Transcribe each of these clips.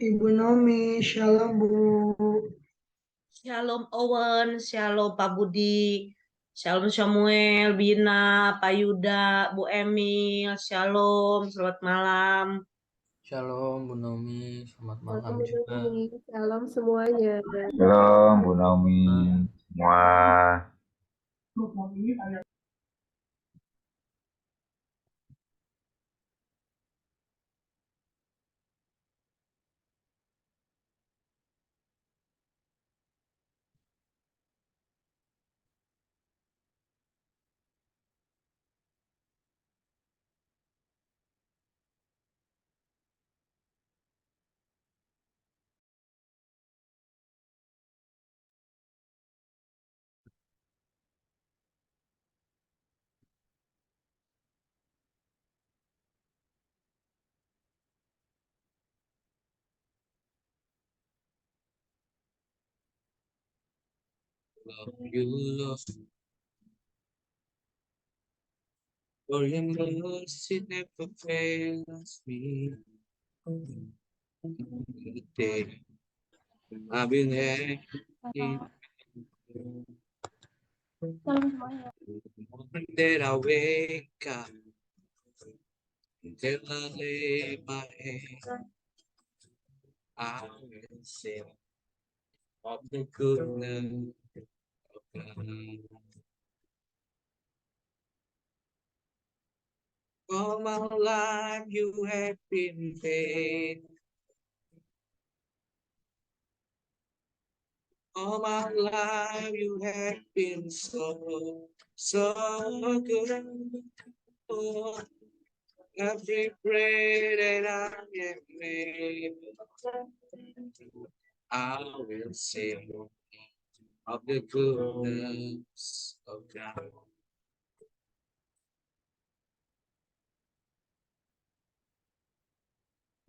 Ibu Nomi, Shalom Bu. Shalom Owen, Shalom Pak Budi, Shalom Samuel, Bina, Pak Yuda, Bu Emil, Shalom, selamat malam. Shalom Bu Nomi, selamat malam Bu juga. Nomi, salam semuanya. Shalom Bu Naomi semua. Love you, Lord, for your mercy never fails me. The day I've been happy, the moment that I wake up, until I lay my head, I will sing of the goodness of God. All my life you have been faithful. All my life you have been so good. Oh, every prayer that I have made, I will sing of the goodness of God.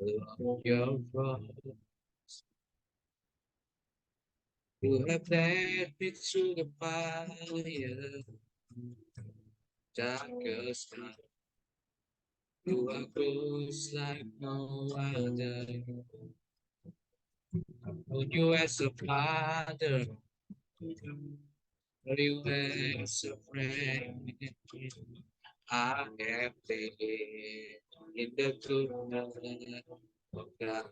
Lord, your cross, you have led me through the fire, darkest night. You are close like no other. I know you as a father, you as a friend. I have been in the goodness of God.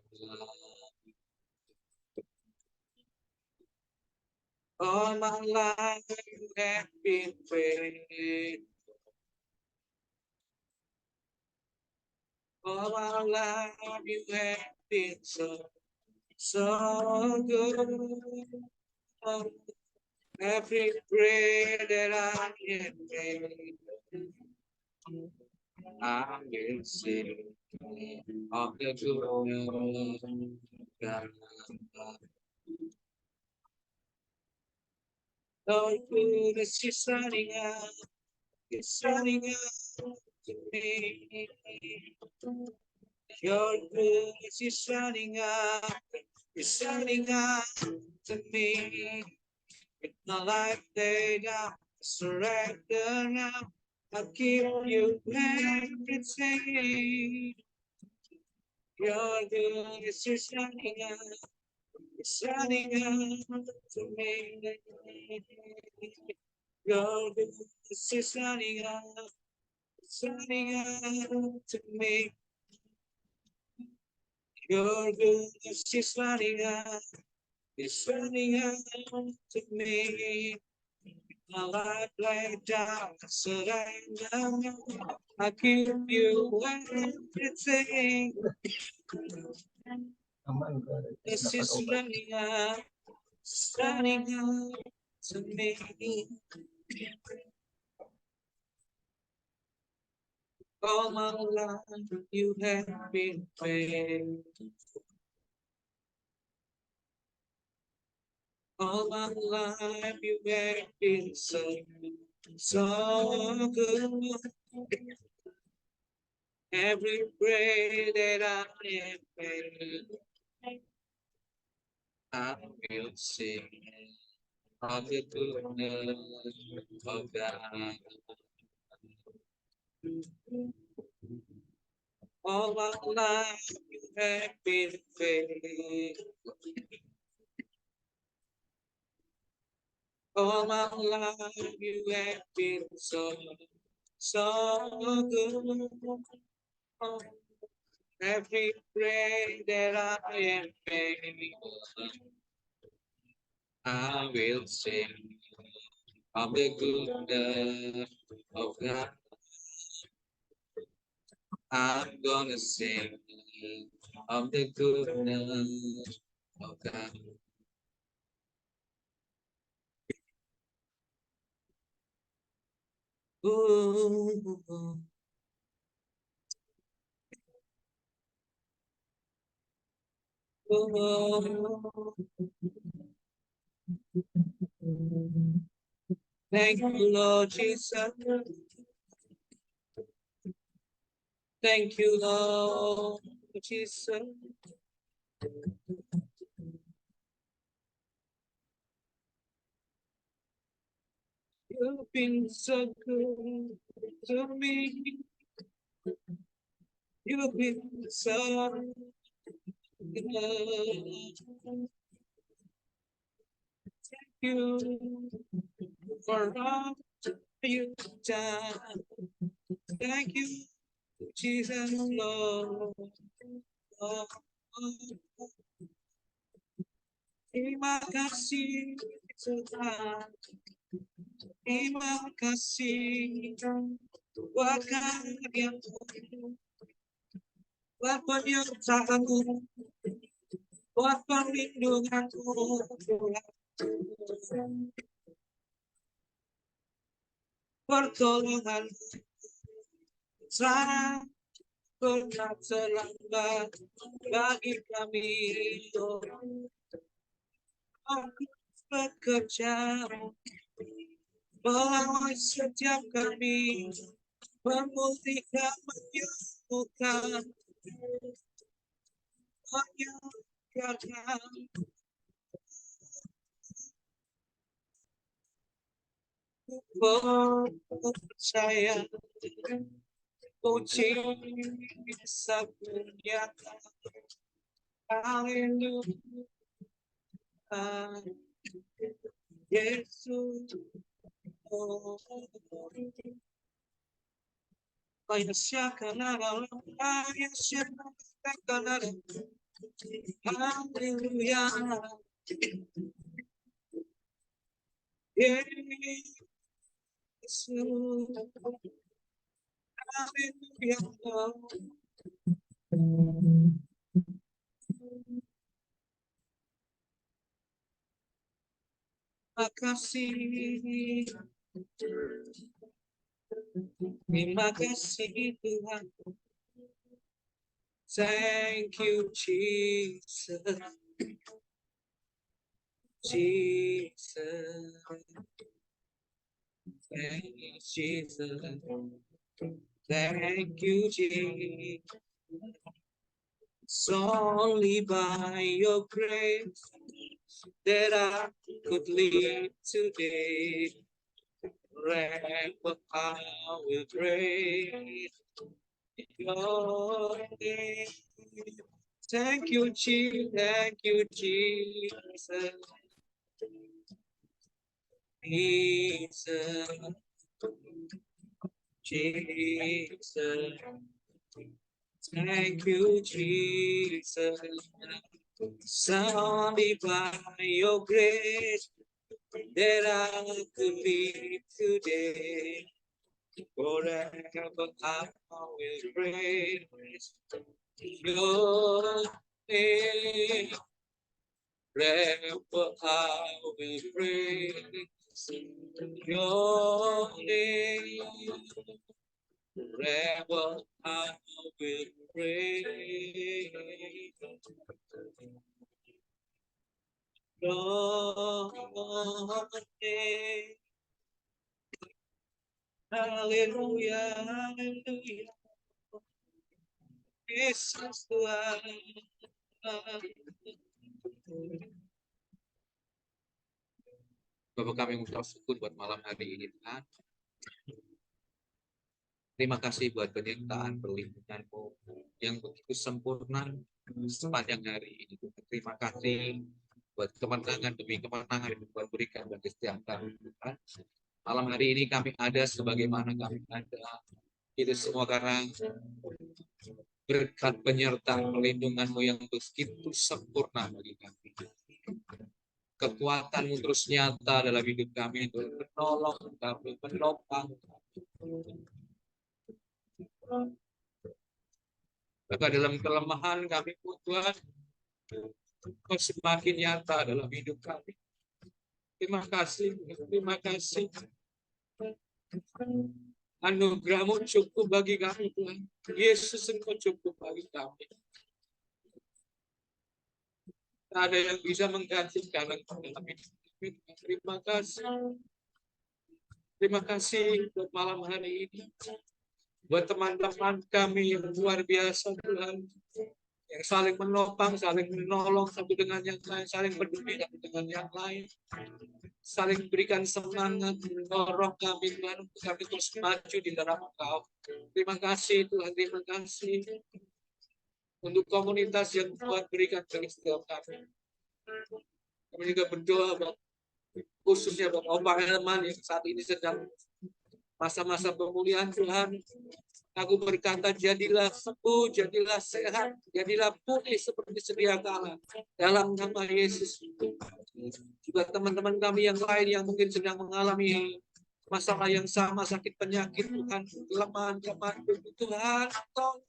All my life you have been faithful. All my life you have been so good. Every prayer that I have made, I will sing of the goodness of God. Lord, goodness is running out, it's running out to me. Your goodness is running out, it's running out to me. With my life laid down, surrender now. I'll give you everything. Your goodness is running out, it's running out to me. Your goodness is running out, it's running out to me. Your goodness is running out, it's running out to me. My life laid down, surrender now. I give you everything. This is running out, it's running out to me. All my life you have been faithful. All my life you have been so good. Every prayer that I have made, I will sing of the goodness of God. All my life you have been faithful. All my life you have been so good. Every prayer that I am made, I will sing of the goodness of God. I'm gonna sing of the goodness of God. Ooh, ooh, thank you, Lord Jesus. Thank you, Lord Jesus. You've been so good to me. You've been so good. Thank you for all you've done. Thank you, Jesus, Lord. Terima kasih Tuhan. Terima kasih buat karyamu, buat penyertaanmu, buat perlindunganmu, pertolonganmu. Sangat pernah terlambat bagi kami. Aku bekerja melawan setiap kami, memulihkan, menyembuhkan, menyegarkan. Percaya puji nyata. Haleluya, Yesus. Haleluya, Yesus. Haleluya. Terima kasih. Terima kasih Tuhan. Thank you, Jesus. Jesus. Thank you, Jesus. Thank you, Jesus. It's only by your grace that I could live today. Forever I will praise your name. Thank you, Jesus. Thank you, Jesus. Jesus. Jesus. Thank you, Jesus. It's only by your grace that I could live today. Forever I will praise your name. Forever I will praise your name. Forever I will praise your name. Hallelujah, hallelujah. Yesus Tuhan. Bapak kami mengucap syukur buat malam hari ini Tuhan. Terima kasih buat penyertaan perlindungan-Mu yang begitu sempurna sepanjang hari ini. Terima kasih buat kemenangan demi kemenangan yang Tuhan berikan bagi setiap kami, Tuhan. Malam hari ini kami ada sebagaimana kami ada. Itu semua karena berkat penyertaan perlindungan-Mu yang begitu sempurna bagi kami. Kekuatan-Mu terus nyata dalam hidup kami, Tuhan, menolong kami, menopang kami. Bahkan dalam kelemahan kami pun, Tuhan, Kau semakin nyata dalam hidup kami. Terima kasih, terima kasih. Anugerah-Mu cukup bagi kami, Tuhan. Yesus, Engkau cukup bagi kami. Tak ada yang bisa menggantikan Engkau dalam hidup kami. Terima kasih. Terima kasih buat malam hari ini. Buat teman-teman kami yang luar biasa, Tuhan. Yang saling menopang, saling menolong satu dengan yang lain, saling peduli satu dengan yang lain. Saling berikan semangat, mendorong kami, Tuhan, untuk kami terus maju di dalam Engkau. Terima kasih, Tuhan, terima kasih. Untuk komunitas yang Tuhan berikan bagi setiap kami. Kami juga berdoa, khususnya buat Opa Helman yang saat ini sedang masa-masa pemulihan, Tuhan. Aku berkata, jadilah sembuh, jadilah sehat, jadilah pulih seperti sedia kala. Dalam nama Yesus. Juga teman-teman kami yang lain yang mungkin sedang mengalami masalah yang sama, sakit penyakit, Tuhan, kelemahan, Tuhan, Kau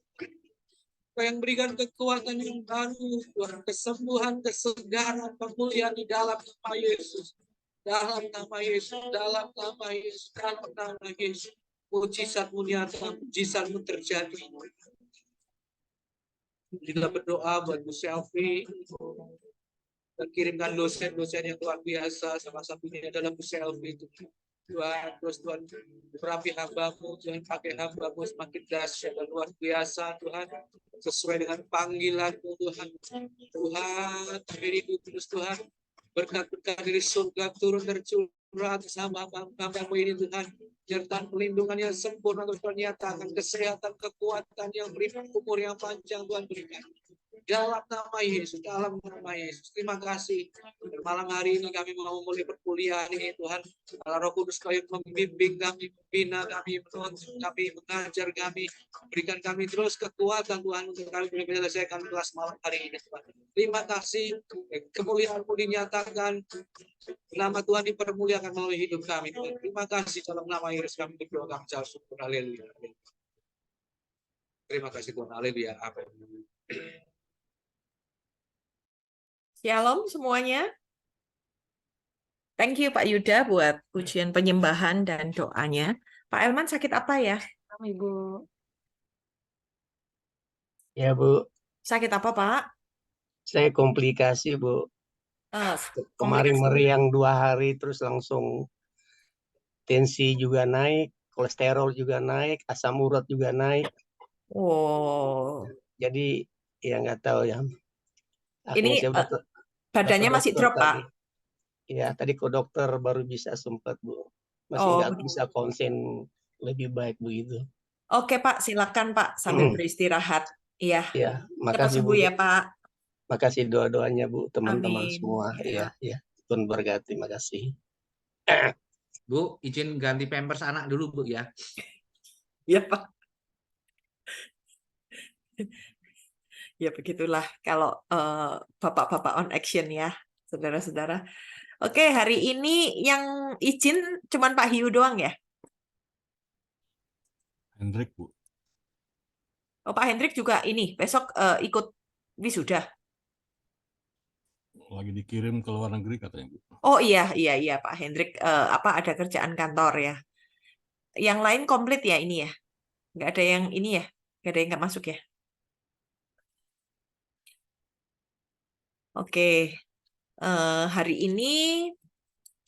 yang berikan kekuatan yang baru, Tuhan, kesembuhan, kesegaran, pemulihan di dalam nama Yesus. Dalam nama Yesus, dalam nama Yesus, dalam nama Yesus. Mujizat-Mu nyata, mujizat-Mu terjadi. Kita berdoa buat Bu Selfie. Dan kirimkan dosen-dosen yang luar biasa. Salah satunya adalah Bu Selfie. Tuhan, terus Tuhan berapi hamba-Mu, Tuhan pakai hamba-Mu semakin dahsyat dan luar biasa, Tuhan. Sesuai dengan panggilan-Mu, Tuhan. Tuhan, beri terus Tuhan. Berkat-berkat dari surga turun tercurah atas hamba-Mu ini, Tuhan. Nyertaan pelindungan yang sempurna terus ternyatakan, kesehatan, kekuatan yang berikan, umur yang panjang Tuhan berikan. Dalam nama Yesus, dalam nama Yesus. Terima kasih. Malam hari ini kami mau memulai perkuliahan ini, Tuhan. Allah Roh Kudus, Kau yang membimbing kami, membina kami, menuntun kami, mengajar kami, berikan kami terus kekuatan, Tuhan, untuk kami menyelesaikan kelas malam hari ini, Tuhan. Terima kasih. Kemuliaan-Mu dinyatakan. Nama Tuhan dipermuliakan melalui hidup kami, Tuhan. Terima kasih. Dalam nama Yesus kami berdoa, kami ucap syukur. Haleluya. Terima kasih, Tuhan. Haleluya. Amin. Shalom semuanya. Thank you Pak Yuda buat pujian penyembahan dan doanya. Pak Elman sakit apa ya? Ibu. Ya Bu, Sakit apa Pak? saya komplikasi Bu. Kemarin Komplikasi. meriang 2 hari terus langsung tensi juga naik, kolesterol juga naik, asam urat juga naik. Oh, Jadi ya nggak tahu ya. ini Akhirnya saya badannya masih drop tadi. Pak? Ya tadi ke dokter baru bisa sempat Bu. Masih nggak bisa konsen lebih baik begitu. Oke Pak, silakan Pak sambil beristirahat. Iya. Ya, Cepat makasih sembuh Bu. ya Pak. Makasih doa-doanya Bu, teman-teman Amin. semua. Ya. Ya. Tuhan berkati, makasih. Bu, izin ganti pampers anak dulu Bu ya. Ya Pak. Ya begitulah kalau bapak-bapak on action ya, saudara-saudara. Oke, hari ini yang izin cuman Pak Hiu doang ya? Hendrik Bu. Oh, Pak Hendrik juga ini besok ikut wisuda. Lagi dikirim ke luar negeri katanya Bu. Oh iya Pak Hendrik ada kerjaan kantor ya. Yang lain komplit ya ini ya. Nggak ada yang ini ya. Nggak ada yang nggak masuk ya. Oke. Hari ini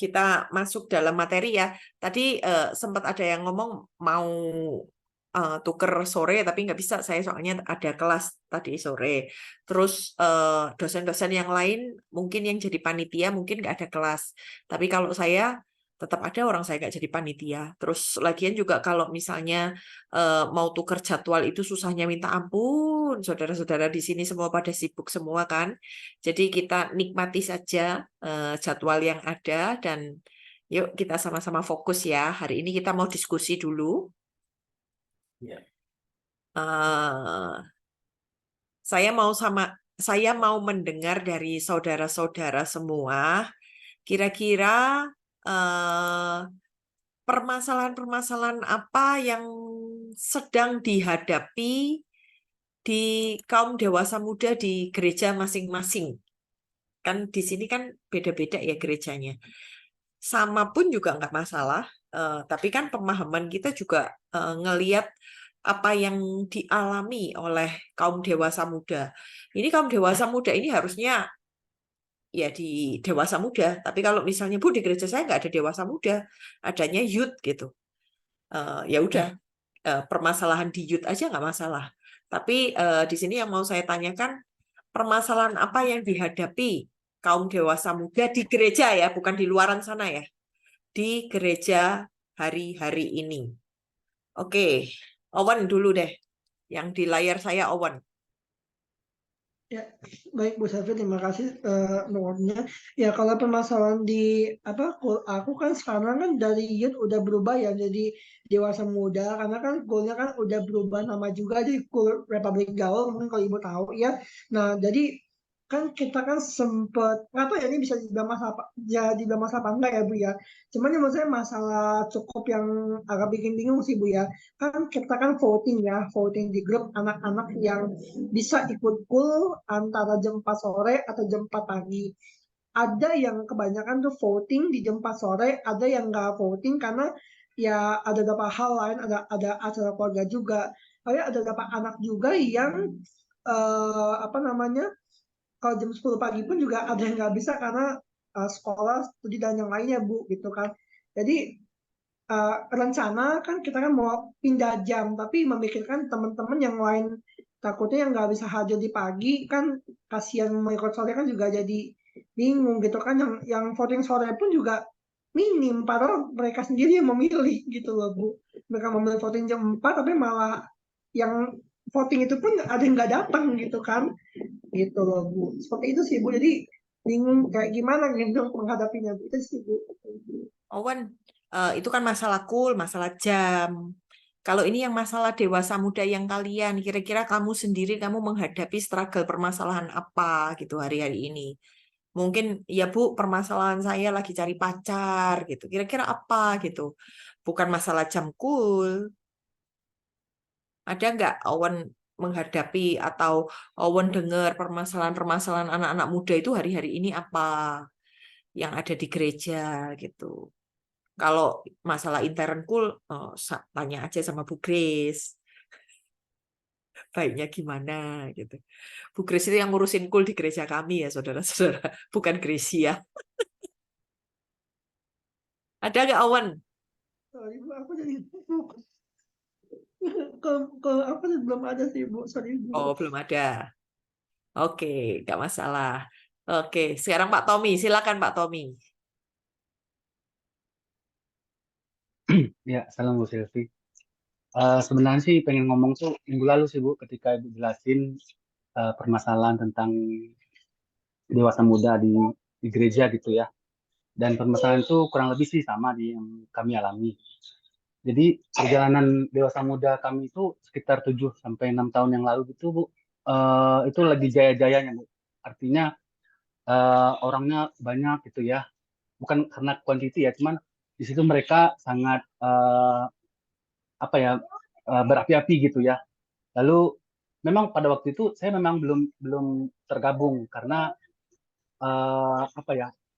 kita masuk dalam materi ya. Tadi sempat ada yang ngomong mau tuker sore, tapi nggak bisa saya soalnya ada kelas tadi sore. Terus dosen-dosen yang lain mungkin yang jadi panitia mungkin nggak ada kelas. Tapi kalau saya tetap ada orang saya nggak jadi panitia. Terus lagian juga kalau misalnya mau tuker jadwal itu susahnya minta ampun. Saudara-saudara di sini semua pada sibuk semua kan. Jadi kita nikmati saja jadwal yang ada dan yuk kita sama-sama fokus ya. Hari ini kita mau diskusi dulu. Ya. Saya mau mendengar dari saudara-saudara semua, kira-kira permasalahan-permasalahan apa yang sedang dihadapi di kaum dewasa muda di gereja masing-masing. Kan di sini kan beda-beda ya gerejanya. Sama pun juga nggak masalah, tapi kan pemahaman kita juga ngelihat apa yang dialami oleh kaum dewasa muda. Ini kaum dewasa muda ini harusnya ya di dewasa muda, tapi kalau misalnya Bu di gereja saya nggak ada dewasa muda, adanya youth gitu. Ya udah, permasalahan di youth aja nggak masalah. Tapi di sini yang mau saya tanyakan, permasalahan apa yang dihadapi kaum dewasa muda di gereja ya, bukan di luaran sana ya, di gereja hari-hari ini. Oke, Owen dulu deh. Yang di layar saya Owen. Ya, baik Bu Selvi, terima kasih waktunya. Ya, kalau permasalahan di aku kan sekarang kan dari youth udah berubah ya jadi dewasa muda karena kan goalnya kan udah berubah nama juga jadi Cool Republik Gaul, mungkin kalau Ibu tahu ya. Nah, jadi kan kita kan sempet nggak tahu ya ini bisa dibilang masalah apa enggak ya Bu ya. Cuman yang menurut saya masalah cukup yang agak bikin bingung sih Bu ya. Kan kita kan voting di grup anak-anak yang bisa ikut cool antara jam 4 sore atau jam 4 pagi. Ada yang kebanyakan tuh voting di jam 4 sore, ada yang nggak voting karena ya ada beberapa hal lain, ada acara keluarga juga. Tapi ada beberapa anak juga yang kalau jam 10 pagi pun juga ada yang nggak bisa karena sekolah, studi dan yang lainnya Bu gitu kan. Jadi rencana kan kita kan mau pindah jam, tapi memikirkan teman-teman yang lain takutnya yang nggak bisa hadir di pagi kan kasihan mau ikut sore kan juga jadi bingung gitu kan yang voting sore pun juga minim padahal mereka sendiri yang memilih gitu loh Bu. Mereka memilih voting jam 4 tapi malah yang voting itu pun ada yang nggak datang gitu kan gitu loh Bu. Seperti itu sih Bu, jadi bingung kayak gimana gitu menghadapinya Bu. Itu sih Bu. Owen, itu kan masalah cool, masalah jam. Kalau ini yang masalah dewasa muda yang kalian, kira-kira kamu sendiri kamu menghadapi struggle permasalahan apa gitu hari-hari ini? Mungkin ya Bu, permasalahan saya lagi cari pacar gitu. Kira-kira apa gitu? Bukan masalah jam cool. Ada nggak Owen menghadapi atau Owen dengar permasalahan-permasalahan anak-anak muda itu hari-hari ini apa yang ada di gereja gitu? Kalau masalah intern cool, tanya aja sama Bu Grace. Baiknya gimana gitu. Bu Grace itu yang ngurusin cool di gereja kami ya, saudara-saudara. Bukan Gracia. Ada nggak, Owen? Sorry Bu, aku jadi kalau aku belum ada sih Bu, sorry Bu. Oh, belum ada. Oke, nggak masalah. Oke, sekarang Pak Tommy. Silakan Pak Tommy. Ya, salam Bu Selvi. Sebenarnya sih pengen ngomong tuh minggu lalu sih Bu, ketika Ibu jelasin permasalahan tentang dewasa muda di gereja gitu ya. Dan permasalahan itu kurang lebih sih sama di yang kami alami. Jadi perjalanan dewasa muda kami itu sekitar 7 sampai 6 tahun yang lalu gitu Bu, itu lagi jaya-jayanya Bu. Artinya orangnya banyak gitu ya. Bukan karena kuantiti ya, cuman di situ mereka sangat berapi-api gitu ya. Lalu memang pada waktu itu saya memang belum tergabung karena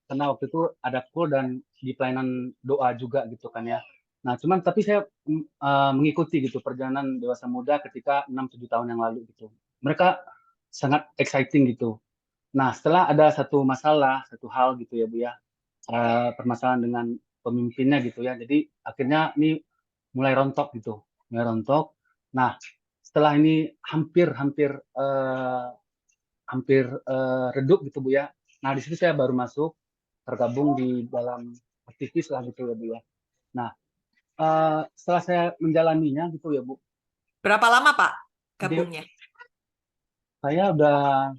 karena waktu itu ada call dan di pelayanan doa juga gitu kan ya. Nah, cuman tapi saya mengikuti gitu perjalanan dewasa muda ketika 6-7 tahun yang lalu gitu. Mereka sangat exciting gitu. Nah, setelah ada satu hal gitu ya Bu ya, permasalahan dengan pemimpinnya gitu ya. Jadi akhirnya ini mulai rontok gitu, mulai rontok. Nah, setelah ini hampir redup gitu Bu ya. Nah, di situ saya baru masuk tergabung di dalam aktivis lah gitu ya Bu ya. Nah, setelah saya menjalaninya gitu ya Bu, Berapa lama Pak jadi gabungnya? saya udah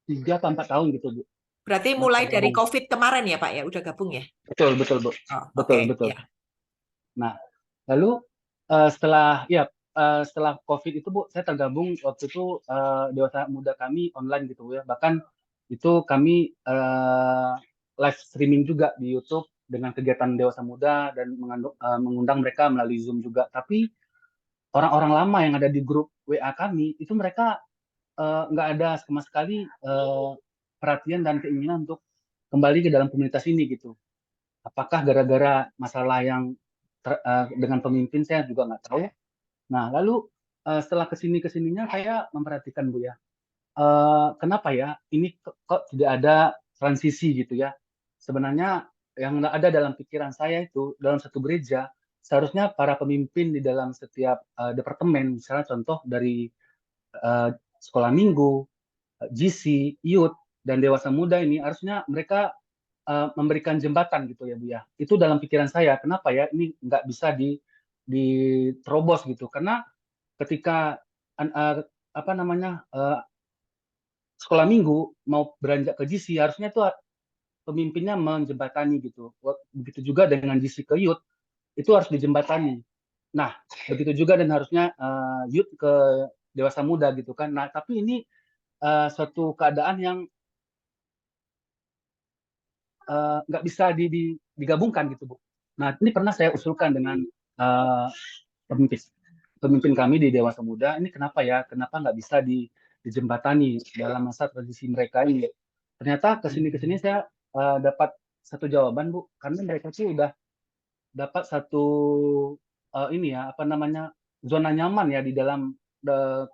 3 atau 4 tahun gitu Bu. Berarti Nah, mulai dari bergabung. COVID kemarin ya Pak ya, udah gabung ya? Betul, betul Bu. Oh, Betul, oke, betul. ya. Nah, lalu setelah COVID itu Bu, saya tergabung waktu itu Dewasa Muda kami online gitu Bu ya. Bahkan itu kami live streaming juga di YouTube dengan kegiatan Dewasa Muda dan mengundang mereka melalui Zoom juga. Tapi orang-orang lama yang ada di grup WA kami itu mereka nggak ada sama sekali perhatian dan keinginan untuk kembali ke dalam komunitas ini gitu. Apakah gara-gara masalah yang dengan pemimpin saya juga nggak tahu. Nah, lalu setelah kesininya saya memperhatikan Bu ya, kenapa ya ini kok tidak ada transisi gitu ya. Sebenarnya yang ada dalam pikiran saya itu dalam satu gereja seharusnya para pemimpin di dalam setiap departemen, misalnya contoh dari sekolah minggu, GC, youth, dan dewasa muda ini harusnya mereka memberikan jembatan gitu ya Bu ya. Itu dalam pikiran saya. Kenapa ya ini nggak bisa diterobos gitu? Karena ketika sekolah minggu mau beranjak ke GC harusnya itu pemimpinnya menjembatani gitu. Begitu juga dengan GC ke youth itu harus dijembatani. Nah, begitu juga dan harusnya youth ke dewasa muda gitu kan. Nah, tapi ini suatu keadaan yang nggak bisa digabungkan gitu Bu. Nah, ini pernah saya usulkan dengan pemimpin kami di Dewasa Muda, ini kenapa ya, kenapa nggak bisa dijembatani dalam masa transisi mereka ini. Ternyata kesini saya dapat satu jawaban Bu, karena mereka sih udah dapat satu zona nyaman ya di dalam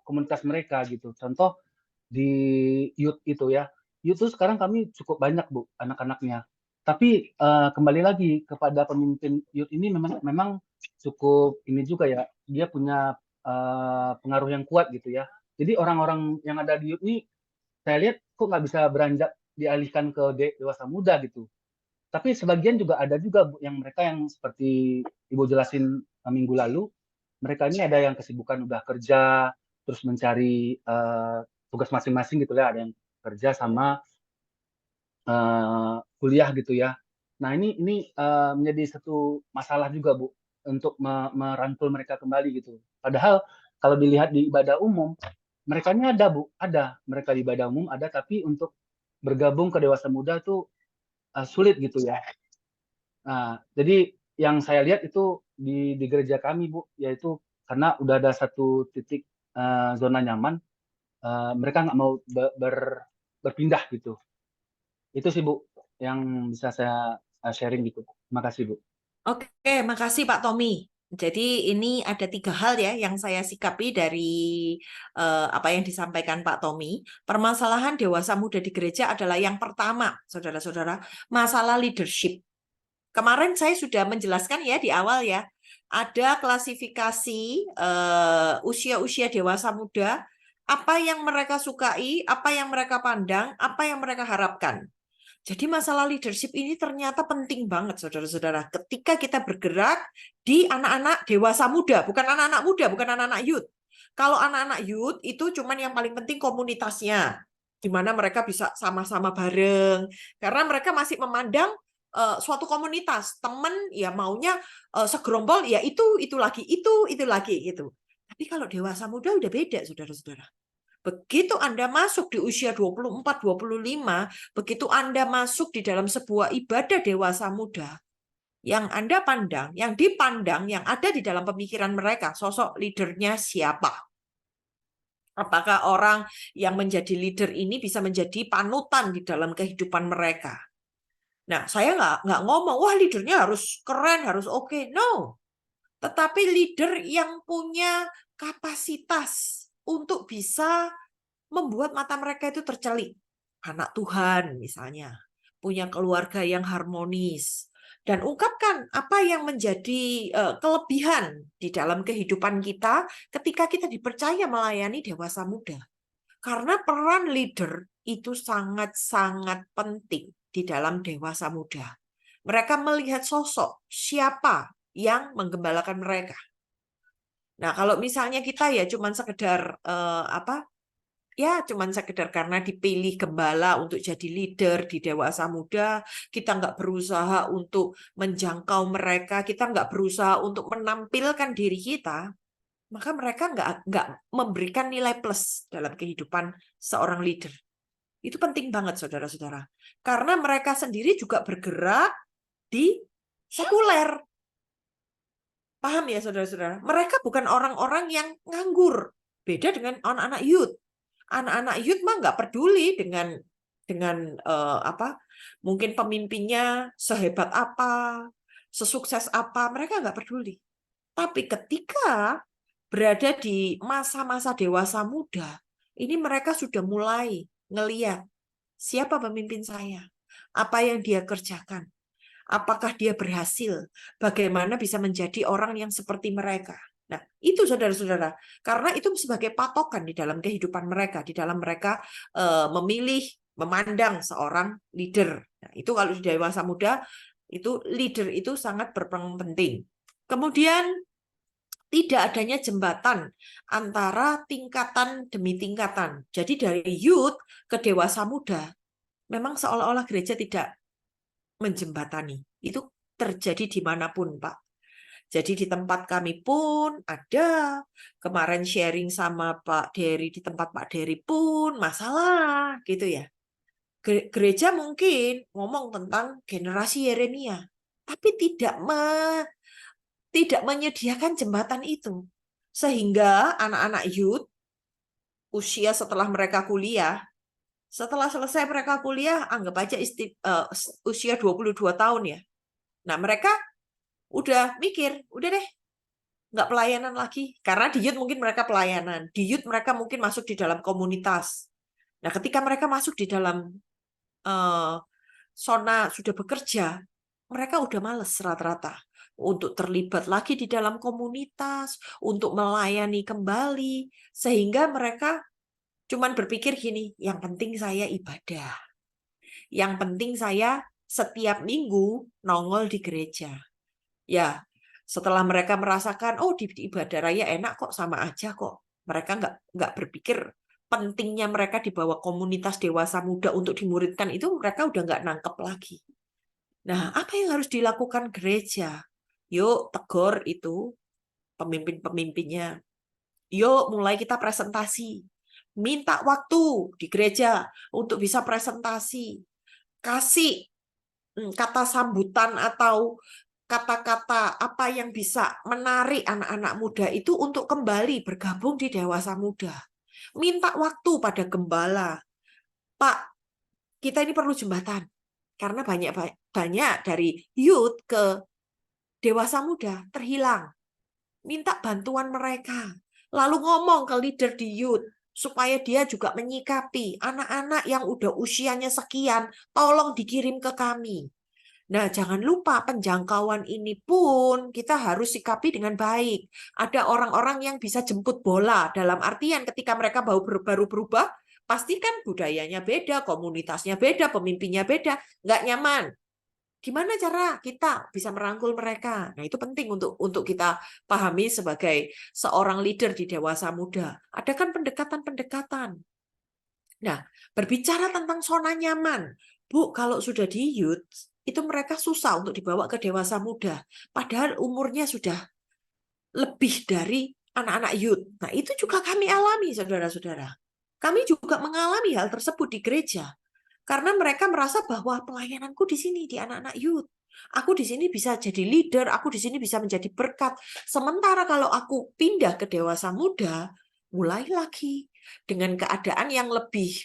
komunitas mereka gitu. Contoh di youth itu ya. Youth itu sekarang kami cukup banyak Bu anak-anaknya. Tapi kembali lagi kepada pemimpin youth ini memang cukup ini juga ya. Dia punya pengaruh yang kuat gitu ya. Jadi orang-orang yang ada di youth ini saya lihat kok nggak bisa beranjak dialihkan ke dewasa muda gitu. Tapi sebagian juga ada juga Bu, yang mereka yang seperti Ibu jelasin minggu lalu, mereka ini ada yang kesibukan udah kerja, terus mencari tugas masing-masing gitu ya, ada yang kerja sama kuliah gitu ya. Nah ini menjadi satu masalah juga Bu untuk merangkul mereka kembali gitu. Padahal kalau dilihat di ibadah umum, mereka ini ada Bu, ada mereka di ibadah umum ada, tapi untuk bergabung ke dewasa muda itu sulit gitu ya. Nah, jadi yang saya lihat itu di gereja kami Bu, yaitu karena udah ada satu titik zona nyaman, mereka nggak mau berpindah gitu. Itu sih Bu yang bisa saya sharing gitu. Terima kasih Bu. Oke, makasih Pak Tommy. Jadi ini ada 3 hal ya yang saya sikapi dari apa yang disampaikan Pak Tommy. Permasalahan dewasa muda di gereja adalah yang pertama, saudara-saudara, masalah leadership. Kemarin saya sudah menjelaskan ya di awal ya, ada klasifikasi usia-usia dewasa muda, apa yang mereka sukai, apa yang mereka pandang, apa yang mereka harapkan. Jadi masalah leadership ini ternyata penting banget, saudara-saudara. Ketika kita bergerak di anak-anak dewasa muda, bukan anak-anak muda, bukan anak-anak youth. Kalau anak-anak youth itu cuman yang paling penting komunitasnya, di mana mereka bisa sama-sama bareng. Karena mereka masih memandang suatu komunitas, teman ya maunya segerombol ya itu lagi, itu lagi gitu. Tapi kalau dewasa muda udah beda, saudara-saudara. Begitu Anda masuk di usia 24-25, begitu Anda masuk di dalam sebuah ibadah dewasa muda, yang Anda pandang, yang dipandang, yang ada di dalam pemikiran mereka, sosok leadernya siapa? Apakah orang yang menjadi leader ini bisa menjadi panutan di dalam kehidupan mereka? Nah, saya nggak ngomong, wah leadernya harus keren, harus oke. No. Tetapi leader yang punya kapasitas untuk bisa membuat mata mereka itu tercelik. Anak Tuhan misalnya, punya keluarga yang harmonis, dan ungkapkan apa yang menjadi kelebihan di dalam kehidupan kita ketika kita dipercaya melayani dewasa muda. Karena peran leader itu sangat-sangat penting di dalam dewasa muda. Mereka melihat sosok siapa yang menggembalakan mereka. Nah, kalau misalnya kita ya cuman sekedar ya cuman sekedar karena dipilih gembala untuk jadi leader di dewasa muda, kita nggak berusaha untuk menjangkau mereka, kita nggak berusaha untuk menampilkan diri kita, maka mereka nggak memberikan nilai plus dalam kehidupan seorang leader. Itu penting banget, saudara-saudara. Karena mereka sendiri juga bergerak di sekuler. Paham ya, saudara-saudara? Mereka bukan orang-orang yang nganggur. Beda dengan anak-anak youth. Anak-anak youth mah nggak peduli dengan mungkin pemimpinnya sehebat apa, sesukses apa, mereka nggak peduli. Tapi ketika berada di masa-masa dewasa muda, ini mereka sudah mulai ngeliat siapa pemimpin saya, apa yang dia kerjakan, apakah dia berhasil, bagaimana bisa menjadi orang yang seperti mereka. Nah, itu saudara-saudara, karena itu sebagai patokan di dalam kehidupan mereka, di dalam mereka memilih, memandang seorang leader. Nah, itu kalau di dewasa muda, itu leader itu sangat berperan penting. Kemudian, tidak adanya jembatan antara tingkatan demi tingkatan. Jadi dari youth ke dewasa muda, memang seolah-olah gereja tidak menjembatani. Itu terjadi dimanapun, Pak. Jadi di tempat kami pun ada, kemarin sharing sama Pak Dery, di tempat Pak Dery pun masalah gitu ya. Gereja mungkin ngomong tentang generasi Yeremia, tapi tidak menyediakan jembatan itu. Sehingga anak-anak youth, usia setelah mereka kuliah, setelah selesai mereka kuliah, anggap aja usia 22 tahun ya. Nah, mereka udah mikir, udah deh, nggak pelayanan lagi. Karena di youth mungkin mereka pelayanan. Di youth mereka mungkin masuk di dalam komunitas. Nah, ketika mereka masuk di dalam zona sudah bekerja, mereka udah males rata-rata untuk terlibat lagi di dalam komunitas, untuk melayani kembali, sehingga mereka cuman berpikir gini, yang penting saya ibadah. Yang penting saya setiap minggu nongol di gereja. Ya, setelah mereka merasakan, oh di ibadah raya enak kok, sama aja kok. Mereka nggak berpikir pentingnya mereka di bawah komunitas dewasa muda untuk dimuridkan itu, mereka udah nggak nangkep lagi. Nah, apa yang harus dilakukan gereja? Yuk, tegur itu pemimpin-pemimpinnya. Yuk, mulai kita presentasi. Minta waktu di gereja untuk bisa presentasi. Kasih kata sambutan atau kata-kata apa yang bisa menarik anak-anak muda itu untuk kembali bergabung di dewasa muda. Minta waktu pada gembala. Pak, kita ini perlu jembatan. Karena banyak dari youth ke dewasa muda terhilang. Minta bantuan mereka. Lalu ngomong ke leader di youth supaya dia juga menyikapi anak-anak yang udah usianya sekian, tolong dikirim ke kami. Nah, jangan lupa penjangkauan ini pun kita harus sikapi dengan baik. Ada orang-orang yang bisa jemput bola, dalam artian ketika mereka baru berubah, pasti kan budayanya beda, komunitasnya beda, pemimpinnya beda, nggak nyaman. Gimana cara kita bisa merangkul mereka? Nah, itu penting untuk kita pahami sebagai seorang leader di dewasa muda. Ada kan pendekatan-pendekatan. Nah, berbicara tentang zona nyaman. Bu, kalau sudah di youth, itu mereka susah untuk dibawa ke dewasa muda. Padahal umurnya sudah lebih dari anak-anak youth. Nah, itu juga kami alami, saudara-saudara. Kami juga mengalami hal tersebut di gereja. Karena mereka merasa bahwa pelayananku di sini, di anak-anak youth. Aku di sini bisa jadi leader, aku di sini bisa menjadi berkat. Sementara kalau aku pindah ke dewasa muda, mulai lagi dengan keadaan yang lebih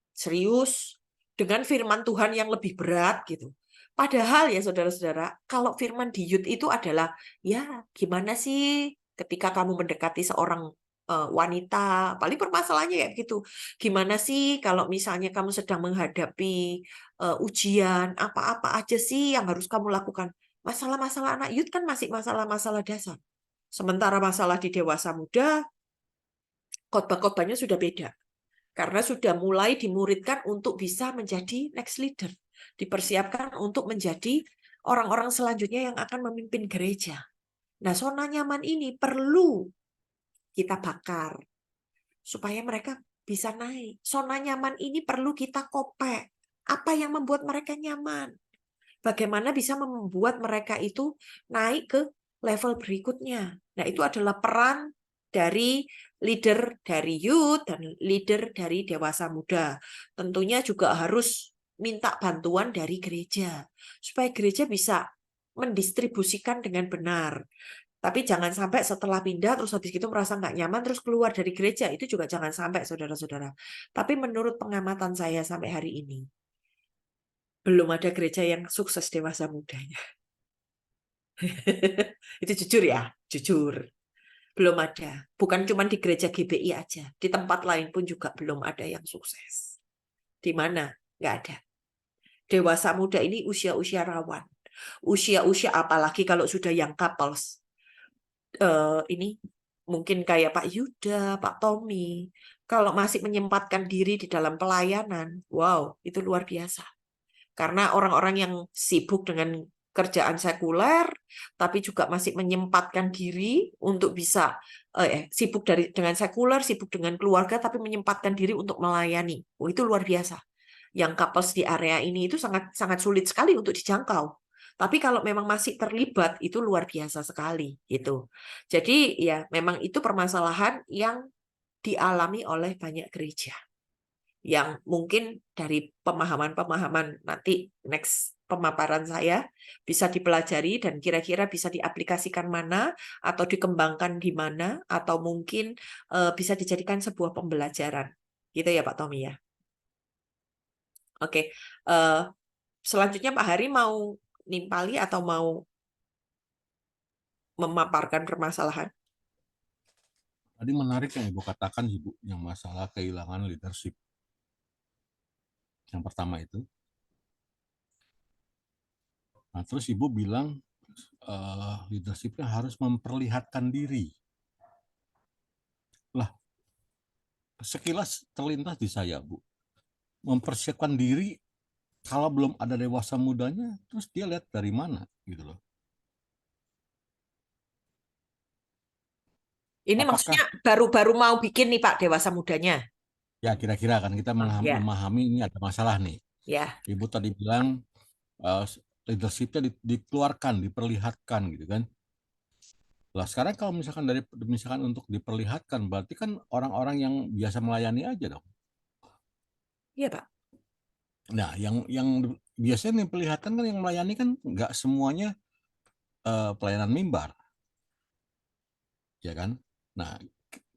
serius, dengan firman Tuhan yang lebih berat gitu. Padahal ya saudara-saudara, kalau firman di youth itu adalah, ya gimana sih ketika kamu mendekati seorang wanita, paling permasalahannya ya gitu. Gimana sih kalau misalnya kamu sedang menghadapi ujian, apa-apa aja sih yang harus kamu lakukan? Masalah-masalah anak youth kan masih masalah-masalah dasar. Sementara masalah di dewasa muda, khotbah-khotbahnya sudah beda. Karena sudah mulai dimuridkan untuk bisa menjadi next leader. Dipersiapkan untuk menjadi orang-orang selanjutnya yang akan memimpin gereja. Nah, zona nyaman ini perlu kita bakar supaya mereka bisa naik. Zona nyaman ini perlu kita kopek. Apa yang membuat mereka nyaman? Bagaimana bisa membuat mereka itu naik ke level berikutnya? Nah, itu adalah peran dari leader dari youth dan leader dari dewasa muda. Tentunya juga harus minta bantuan dari gereja supaya gereja bisa mendistribusikan dengan benar. Tapi jangan sampai setelah pindah terus habis itu merasa nggak nyaman terus keluar dari gereja. Itu juga jangan sampai, saudara-saudara. Tapi menurut pengamatan saya sampai hari ini, belum ada gereja yang sukses dewasa mudanya. Itu jujur ya, jujur. Belum ada. Bukan cuma di gereja GBI aja. Di tempat lain pun juga belum ada yang sukses. Di mana? Nggak ada. Dewasa muda ini usia-usia rawan. Usia-usia apalagi kalau sudah yang couples. Ini mungkin kayak Pak Yuda, Pak Tommy. Kalau masih menyempatkan diri di dalam pelayanan, wow, itu luar biasa. Karena orang-orang yang sibuk dengan kerjaan sekuler, tapi juga masih menyempatkan diri untuk bisa sibuk dengan sekuler, sibuk dengan keluarga, tapi menyempatkan diri untuk melayani. Oh, itu luar biasa. Yang couples di area ini itu sangat sangat sulit sekali untuk dijangkau. Tapi kalau memang masih terlibat, itu luar biasa sekali. Gitu. Jadi ya memang itu permasalahan yang dialami oleh banyak gereja. Yang mungkin dari pemahaman-pemahaman nanti next pemaparan saya bisa dipelajari dan kira-kira bisa diaplikasikan mana atau dikembangkan di mana atau mungkin bisa dijadikan sebuah pembelajaran. Gitu ya Pak Tommy ya. Oke. Selanjutnya Pak Hari mau nimpali atau mau memaparkan permasalahan? Tadi menarik yang Ibu katakan, Ibu, yang masalah kehilangan leadership. Yang pertama itu. Nah, terus Ibu bilang leadership-nya harus memperlihatkan diri. Lah, sekilas terlintas di saya, Bu. Mempersiapkan diri kalau belum ada dewasa mudanya, terus dia lihat dari mana gitu loh. Ini Apakah, maksudnya baru-baru mau bikin nih Pak dewasa mudanya? Ya kira-kira kan kita Ya. memahami ini ada masalah nih. Ya. Ibu tadi bilang leadership-nya dikeluarkan, diperlihatkan gitu kan. Lah sekarang kalau misalkan untuk diperlihatkan, berarti kan orang-orang yang biasa melayani aja dong. Iya Pak. Nah, yang biasanya diperlihatkan kan yang melayani kan nggak semuanya pelayanan mimbar, ya kan? Nah,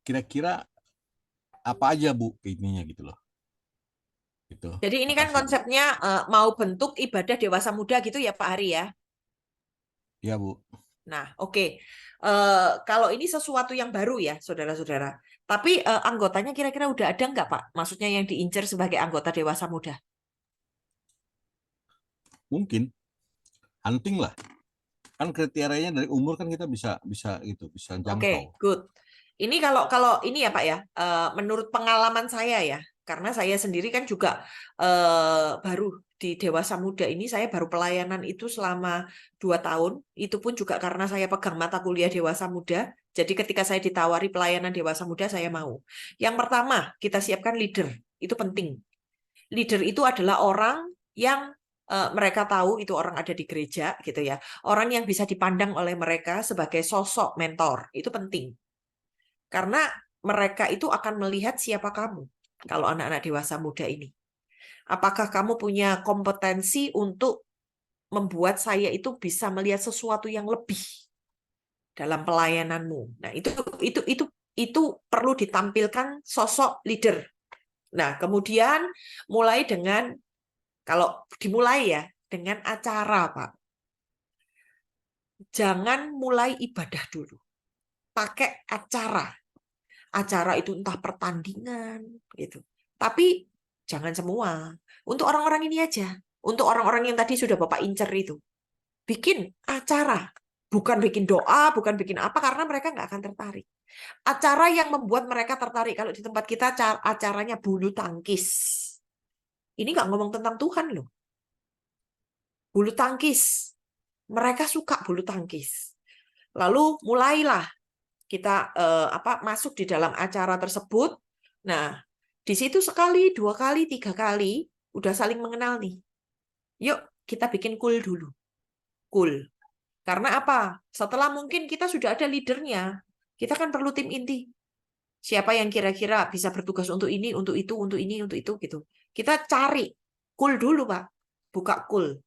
kira-kira apa aja Bu ininya gitu loh. Gitu. Jadi ini kan konsepnya mau bentuk ibadah dewasa muda gitu ya Pak Hari ya? Iya Bu. Nah, oke. Kalau ini sesuatu yang baru ya, saudara-saudara. Tapi anggotanya kira-kira udah ada nggak Pak? Maksudnya yang diincar sebagai anggota dewasa muda? Mungkin hunting lah. Kan kriterianya dari umur kan kita bisa jangkau. Oke, good. Ini kalau ini ya Pak ya, menurut pengalaman saya ya, karena saya sendiri kan juga baru di dewasa muda ini, saya baru pelayanan itu selama 2 tahun, itu pun juga karena saya pegang mata kuliah dewasa muda, jadi ketika saya ditawari pelayanan dewasa muda, saya mau. Yang pertama, kita siapkan leader, itu penting. Leader itu adalah orang yang mereka tahu itu orang ada di gereja gitu ya, orang yang bisa dipandang oleh mereka sebagai sosok mentor, itu penting. Karena mereka itu akan melihat siapa kamu kalau anak-anak dewasa muda ini. Apakah kamu punya kompetensi untuk membuat saya itu bisa melihat sesuatu yang lebih dalam pelayananmu. Nah, itu perlu ditampilkan sosok leader. Nah, kemudian mulai dengan kalau dimulai ya dengan acara, Pak. Jangan mulai ibadah dulu. Pakai acara. Acara itu entah pertandingan gitu. Tapi jangan semua. Untuk orang-orang ini aja. Untuk orang-orang yang tadi sudah Bapak incer itu. Bikin acara. Bukan bikin doa, bukan bikin apa, karena mereka nggak akan tertarik. Acara yang membuat mereka tertarik. Kalau di tempat kita acaranya bulu tangkis. Ini nggak ngomong tentang Tuhan loh. Bulu tangkis. Mereka suka bulu tangkis. Lalu mulailah kita masuk di dalam acara tersebut. Nah, di situ sekali, 2 kali, 3 kali udah saling mengenal nih. Yuk kita bikin cool dulu. Cool. Karena apa? Setelah mungkin kita sudah ada leadernya, kita kan perlu tim inti. Siapa yang kira-kira bisa bertugas untuk ini, untuk itu, untuk ini, untuk itu, gitu. Kita cari cool dulu, Pak. Buka cool.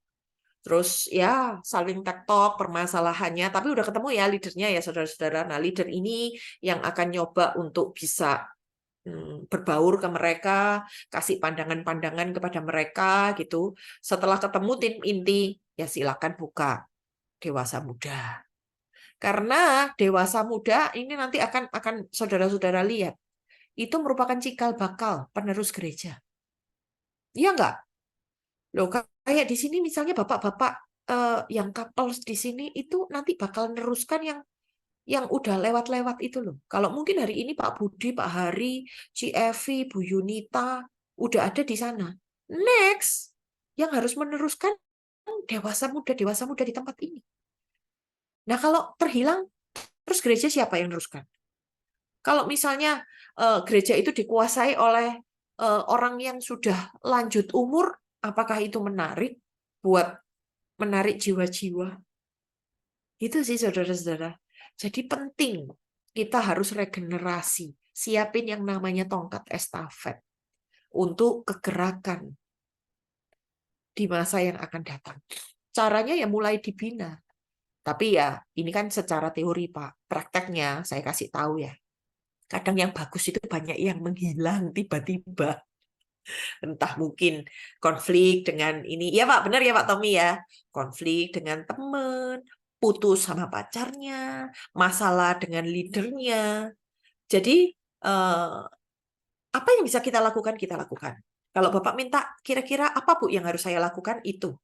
Terus ya saling tektok permasalahannya, tapi udah ketemu ya leadernya ya saudara-saudara. Nah, leader ini yang akan nyoba untuk bisa berbaur ke mereka, kasih pandangan-pandangan kepada mereka gitu. Setelah ketemu tim inti, ya silakan buka dewasa muda. Karena dewasa muda ini nanti akan saudara-saudara lihat, itu merupakan cikal bakal penerus gereja. Iya enggak? Loh, kayak di sini misalnya bapak-bapak yang couples di sini itu nanti bakal neruskan yang udah lewat-lewat itu loh. Kalau mungkin hari ini Pak Budi, Pak Hari, Ci Evi, Bu Yunita udah ada di sana. Next, yang harus meneruskan dewasa muda di tempat ini. Nah, kalau terhilang, terus gereja siapa yang meneruskan? Kalau misalnya gereja itu dikuasai oleh orang yang sudah lanjut umur, apakah itu menarik buat menarik jiwa-jiwa? Itu sih saudara-saudara. Jadi penting kita harus regenerasi, siapin yang namanya tongkat estafet untuk kegerakan di masa yang akan datang. Caranya ya mulai dibina. Tapi ya ini kan secara teori Pak, prakteknya saya kasih tahu ya. Kadang yang bagus itu banyak yang menghilang tiba-tiba. Entah mungkin konflik dengan ini. Ya Pak, benar ya Pak Tommy ya. Konflik dengan teman, putus sama pacarnya, masalah dengan leadernya. Jadi apa yang bisa kita lakukan, kita lakukan. Kalau Bapak minta kira-kira apa Bu yang harus saya lakukan, itu.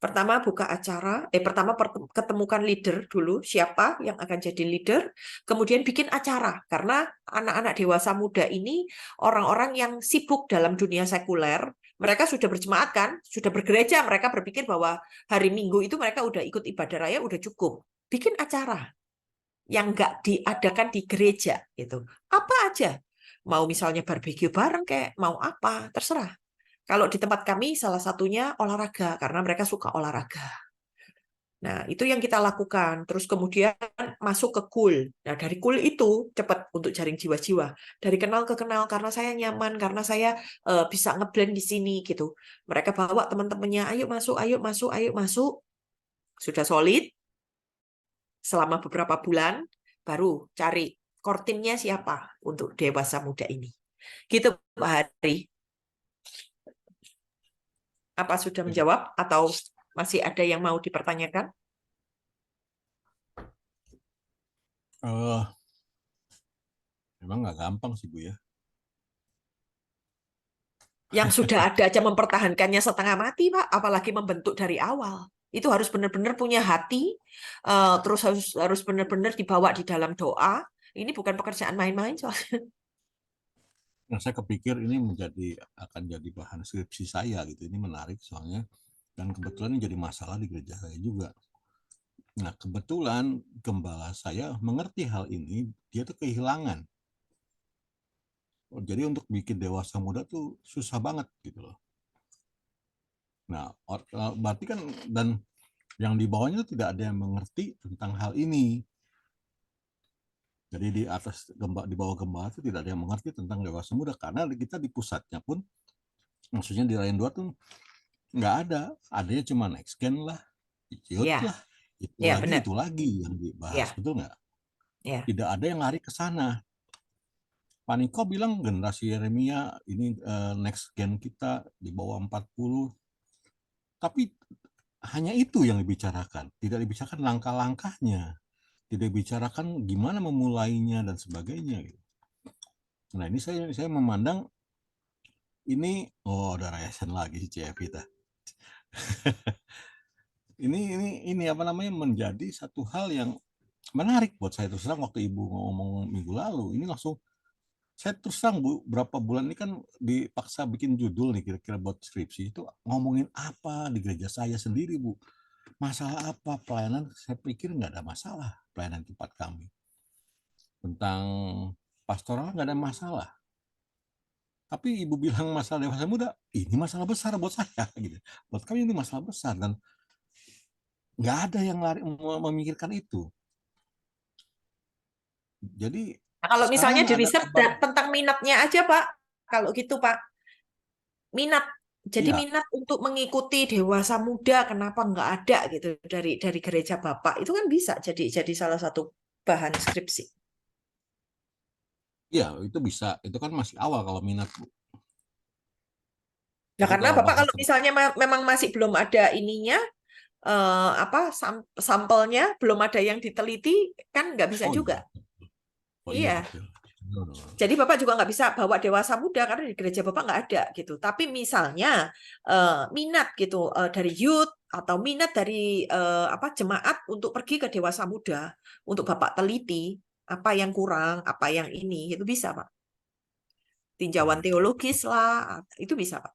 Pertama buka acara, pertama ketemukan leader dulu, siapa yang akan jadi leader, kemudian bikin acara, karena anak-anak dewasa muda ini orang-orang yang sibuk dalam dunia sekuler, mereka sudah berjemaat kan, sudah bergereja, mereka berpikir bahwa hari Minggu itu mereka udah ikut ibadah raya, udah cukup. Bikin acara yang nggak diadakan di gereja, itu apa aja, mau misalnya barbeque bareng kayak, mau apa, terserah. Kalau di tempat kami salah satunya olahraga, karena mereka suka olahraga. Nah, itu yang kita lakukan. Terus kemudian masuk ke cool. Nah, dari cool itu cepat untuk jaring jiwa-jiwa. Dari kenal ke kenal, karena saya nyaman, karena saya bisa ngeblend di sini gitu. Mereka bawa teman-temannya, ayo masuk, ayo masuk, ayo masuk. Sudah solid. Selama beberapa bulan, baru cari core team-nya siapa untuk dewasa muda ini. Gitu Pak Hari. Apa sudah menjawab atau masih ada yang mau dipertanyakan? Memang nggak gampang sih Bu ya. Yang sudah ada aja mempertahankannya setengah mati Pak, apalagi membentuk dari awal. Itu harus benar-benar punya hati, terus harus benar-benar dibawa di dalam doa. Ini bukan pekerjaan main-main soalnya. Nah, saya kepikir ini akan jadi bahan skripsi saya gitu. Ini menarik soalnya, dan kebetulan ini jadi masalah di gereja saya juga. Nah, kebetulan gembala saya mengerti hal ini, dia tuh kehilangan. Jadi untuk bikin dewasa muda tuh susah banget gitu loh. Nah, berarti kan, dan yang di bawahnya tuh tidak ada yang mengerti tentang hal ini. Jadi di bawah gembala itu tidak ada yang mengerti tentang dewasa muda, karena kita di pusatnya pun, maksudnya di Lain 2 tuh nggak ada, adanya cuma next gen lah, youth lah, itu lagi yang dibahas, betul nggak? Tidak ada yang lari ke sana. Pak Niko bilang generasi Yeremia ini next gen kita di bawah 40, tapi hanya itu yang dibicarakan, tidak dibicarakan langkah-langkahnya, tidak dibicarakan gimana memulainya dan sebagainya. Nah, ini saya memandang ini, ada Rayasan lagi si CF kita. ini apa namanya, menjadi satu hal yang menarik buat saya. Terus terang waktu Ibu ngomong minggu lalu, ini langsung saya terus terang Bu, berapa bulan ini kan dipaksa bikin judul nih kira-kira buat skripsi, itu ngomongin apa di gereja saya sendiri Bu. Masalah apa pelayanan? Saya pikir nggak ada masalah pelayanan tempat kami. Tentang pastoral nggak ada masalah. Tapi ibu bilang masalah dewasa muda, ini masalah besar buat saya. Gitu. Buat kami ini masalah besar dan nggak ada yang memikirkan itu. Jadi Nah, kalau misalnya sekarang di ada riset kabar, tentang minatnya aja, Pak. Kalau gitu, Pak. Minat. Jadi iya, minat untuk mengikuti dewasa muda, kenapa nggak ada gitu dari gereja Bapak? Itu kan bisa jadi salah satu bahan skripsi. iya itu bisa. Itu kan masih awal kalau minat, Bu. Nah, Tapi karena kalau Bapak bahas kalau misalnya memang masih belum ada ininya, sampelnya belum ada yang diteliti, kan nggak bisa oh iya, juga. oh iya Iya. betul. Betul. Jadi Bapak juga nggak bisa bawa dewasa muda karena di gereja Bapak nggak ada gitu. Tapi misalnya minat gitu dari youth atau minat dari jemaat untuk pergi ke dewasa muda untuk Bapak teliti apa yang kurang, apa yang ini, itu bisa Pak. Tinjauan teologis lah, itu bisa Pak.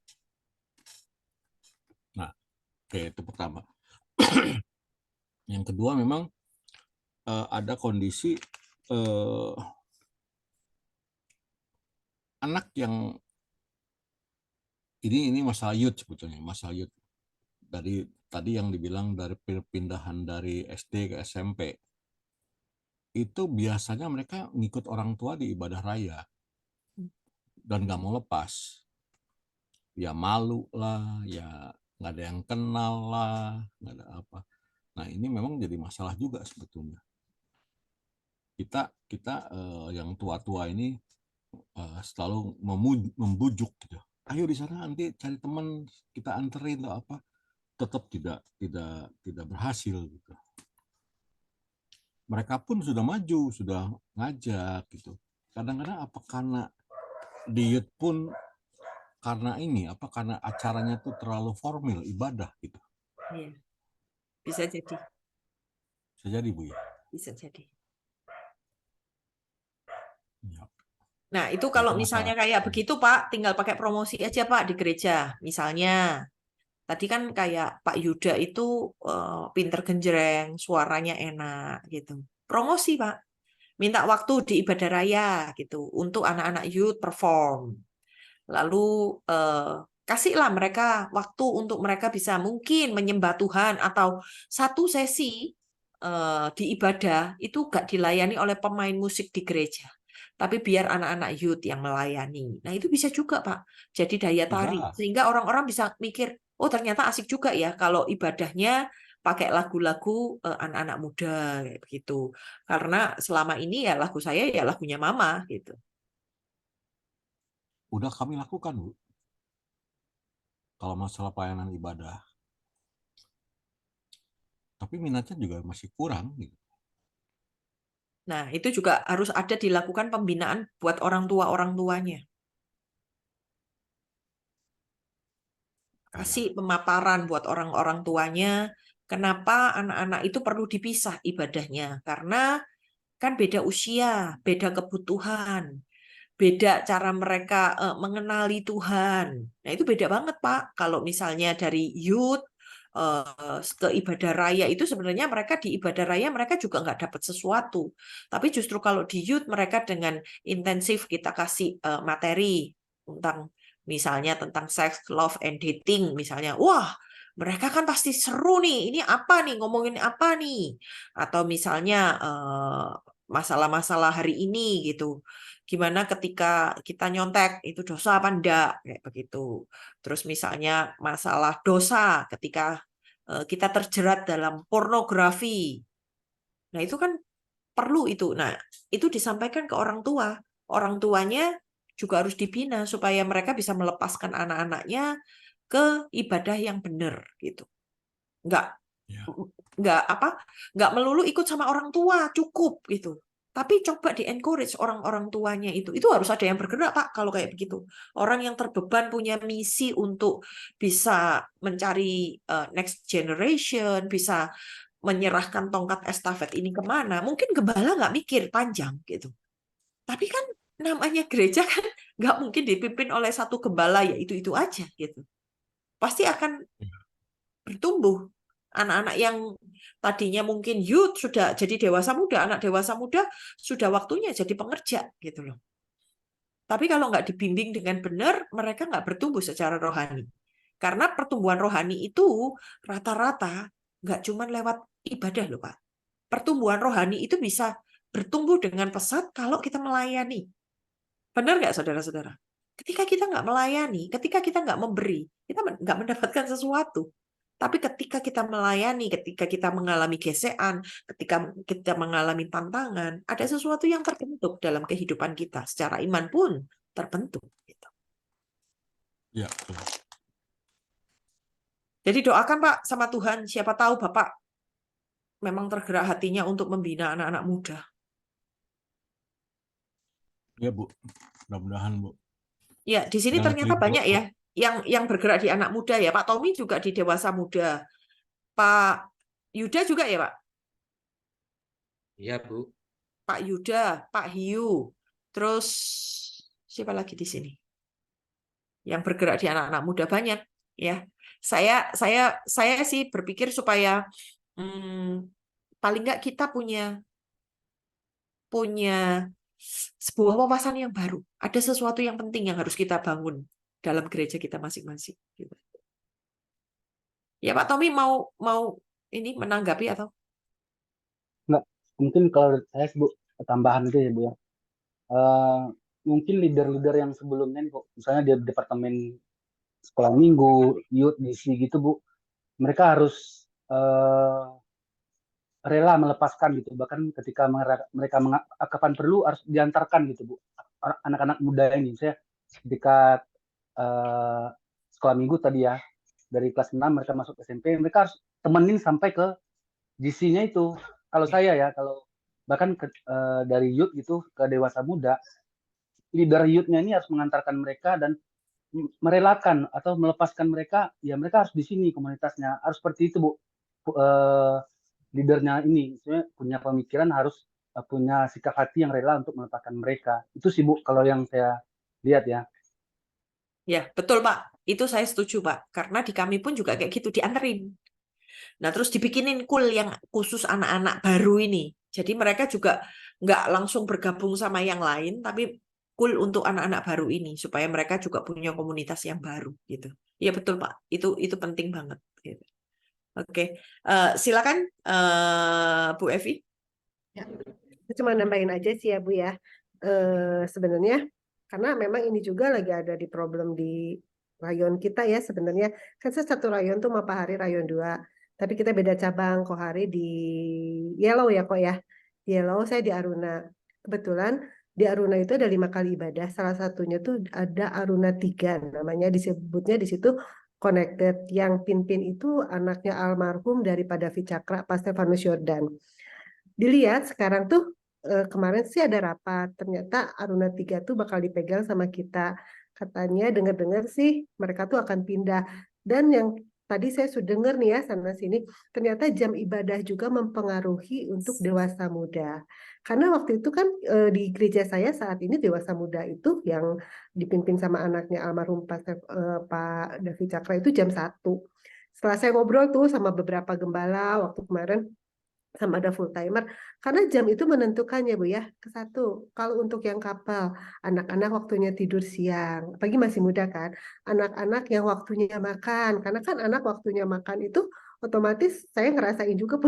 Nah, oke, itu pertama. Yang kedua memang ada kondisi anak yang ini masalah youth sebetulnya, masalah youth. Dari tadi yang dibilang dari perpindahan dari SD ke SMP, itu biasanya mereka ngikut orang tua di ibadah raya dan nggak mau lepas. Ya malu lah, ya nggak ada yang kenal lah, nggak ada apa. Nah ini memang jadi masalah juga sebetulnya. Kita yang tua-tua ini selalu membujuk gitu. Ayo di sana nanti cari teman, kita anterin atau apa, tetap tidak berhasil gitu. Mereka pun sudah maju, sudah ngajak gitu. Kadang-kadang apa karena di youth pun karena ini karena acaranya tuh terlalu formal ibadah gitu. Iya. Bisa jadi. Bisa jadi Bu ya. Bisa jadi. Ya. Nah, itu kalau Itu misalnya masalah. kayak begitu, Pak, tinggal pakai promosi aja, Pak, di gereja. Misalnya, tadi kan kayak Pak Yuda itu pinter genjreng, suaranya enak, gitu. Promosi, Pak. Minta waktu di ibadah raya, gitu, untuk anak-anak youth perform. Lalu kasihlah mereka waktu untuk mereka bisa mungkin menyembah Tuhan, atau satu sesi di ibadah itu gak dilayani oleh pemain musik di gereja, tapi biar anak-anak youth yang melayani. Nah, itu bisa juga, Pak. Jadi daya tarik. Bisa. Sehingga orang-orang bisa mikir, oh ternyata asik juga ya kalau ibadahnya pakai lagu-lagu anak-anak muda, kayak begitu. Karena selama ini ya lagu saya ya lagunya Mama, gitu. Udah kami lakukan, Bu. Kalau masalah pelayanan ibadah. Tapi minatnya juga masih kurang gitu. Nah, itu juga harus ada dilakukan pembinaan buat orang tuanya. Kasih pemaparan buat orang-orang tuanya, kenapa anak-anak itu perlu dipisah ibadahnya. Karena kan beda usia, beda kebutuhan, beda cara mereka mengenali Tuhan. Nah, itu beda banget, Pak. Kalau misalnya dari youth ke ibadah raya itu sebenarnya mereka di ibadah raya mereka juga nggak dapat sesuatu. Tapi justru kalau di youth mereka dengan intensif kita kasih materi tentang misalnya tentang sex, love, and dating misalnya. Wah, mereka kan pasti seru nih. Ini apa nih? Ngomongin apa nih? Atau misalnya masalah-masalah hari ini gitu. Gimana ketika kita nyontek itu dosa apa enggak kayak begitu. Terus misalnya masalah dosa ketika kita terjerat dalam pornografi. Nah, itu kan perlu itu. Nah, itu disampaikan ke orang tua. Orang tuanya juga harus dibina supaya mereka bisa melepaskan anak-anaknya ke ibadah yang benar gitu. Nggak melulu ikut sama orang tua, cukup gitu. Tapi coba di-encourage orang-orang tuanya itu. Itu harus ada yang bergerak, Pak, kalau kayak begitu. Orang yang terbeban punya misi untuk bisa mencari next generation, bisa menyerahkan tongkat estafet ini kemana. Mungkin gembala nggak mikir panjang gitu. Tapi kan namanya gereja kan nggak mungkin dipimpin oleh satu gembala, ya itu aja gitu. Pasti akan bertumbuh Anak-anak yang tadinya mungkin youth sudah jadi dewasa muda, anak dewasa muda sudah waktunya jadi pengerja gitu loh. Tapi kalau nggak dibimbing dengan benar, mereka nggak bertumbuh secara rohani. Karena pertumbuhan rohani itu rata-rata nggak cuma lewat ibadah loh Pak. Pertumbuhan rohani itu bisa bertumbuh dengan pesat kalau kita melayani. Benar nggak saudara-saudara? Ketika kita nggak melayani, ketika kita nggak memberi, kita nggak mendapatkan sesuatu. Tapi ketika kita melayani, ketika kita mengalami gesekan, ketika kita mengalami tantangan, ada sesuatu yang terbentuk dalam kehidupan kita. Secara iman pun terbentuk. Gitu. Ya, betul. Jadi doakan Pak sama Tuhan, siapa tahu Bapak memang tergerak hatinya untuk membina anak-anak muda. Ya Bu, mudah-mudahan Bu. Ya, di sini Dengan ternyata kredit banyak Bu. ya yang bergerak di anak muda ya. Pak Tommy juga di dewasa muda. Pak Yuda juga ya, Pak? Iya, Bu. Pak Yuda, Pak Hiu. Terus siapa lagi di sini? Yang bergerak di anak-anak muda banyak ya. Saya sih berpikir supaya paling nggak kita punya sebuah wawasan yang baru. Ada sesuatu yang penting yang harus kita bangun dalam gereja kita masing-masing. Gitu. Ya Pak Tommy mau ini menanggapi atau? Nggak, mungkin kalau saya Bu, tambahan itu ya Bu ya. Mungkin leader-leader yang sebelumnya nih Bu, misalnya di departemen sekolah minggu, youth, DC gitu Bu, mereka harus rela melepaskan gitu. Bahkan ketika mereka kapan perlu harus diantarkan gitu Bu. Anak-anak muda ini, saya ketika sekolah minggu tadi ya, dari kelas 6 mereka masuk SMP, mereka harus temenin sampai ke GC-nya itu. Kalau saya ya, kalau bahkan dari youth gitu ke dewasa muda, leader youth-nya ini harus mengantarkan mereka dan merelakan atau melepaskan mereka, ya mereka harus di sini komunitasnya. Harus seperti itu Bu. Leadernya ini punya pemikiran, harus punya sikap hati yang rela untuk melepaskan mereka. Itu sih Bu, kalau yang saya lihat ya. Ya, betul Pak. Itu saya setuju Pak. Karena di kami pun juga kayak gitu, dianterin. Nah, terus dibikinin kul yang khusus anak-anak baru ini. Jadi mereka juga nggak langsung bergabung sama yang lain, tapi kul untuk anak-anak baru ini. Supaya mereka juga punya komunitas yang baru. Gitu. Ya betul Pak. Itu penting banget. Gitu. Oke. Silakan Bu Evi. Ya, cuma nambahin aja sih ya Bu ya. Sebenarnya karena memang ini juga lagi ada di problem di rayon kita ya sebenarnya. Kan saya satu rayon tuh sama Pak Hari rayon 2. Tapi kita beda cabang. Kok Hari di Yellow ya kok ya. Di Yellow, saya di Aruna. Kebetulan di Aruna itu ada 5 kali ibadah. Salah satunya tuh ada Aruna 3. Namanya disebutnya di situ Connected. Yang pimpin itu anaknya almarhum daripada Vicakra, Pak Stefanus Yordan. Dilihat sekarang tuh kemarin sih ada rapat, ternyata Aruna 3 tuh bakal dipegang sama kita. Katanya dengar-dengar sih mereka tuh akan pindah. Dan yang tadi saya sudah dengar nih ya sana sini, ternyata jam ibadah juga mempengaruhi untuk dewasa muda. Karena waktu itu kan di gereja saya saat ini dewasa muda itu yang dipimpin sama anaknya almarhum Pak David Cakra itu jam 1. Setelah saya ngobrol tuh sama beberapa gembala waktu kemarin, sama ada full timer, karena jam itu menentukan ya Bu ya. Satu, kalau untuk yang kapal, anak-anak waktunya tidur siang, apalagi masih muda kan, anak-anak yang waktunya makan, karena kan anak waktunya makan itu otomatis saya ngerasain juga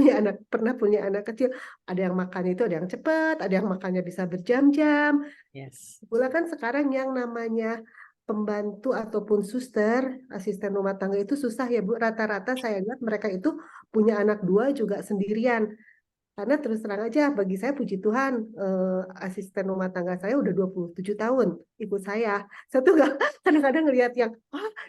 pernah punya anak kecil, ada yang makan itu ada yang cepat, ada yang makannya bisa berjam-jam. Yes. Pula kan sekarang yang namanya pembantu ataupun suster, asisten rumah tangga itu susah ya Bu. Rata-rata saya lihat mereka itu punya anak 2 juga sendirian. Karena terus terang aja bagi saya puji Tuhan asisten rumah tangga saya udah 27 tahun ikut saya. Saya tuh kadang-kadang ngelihat yang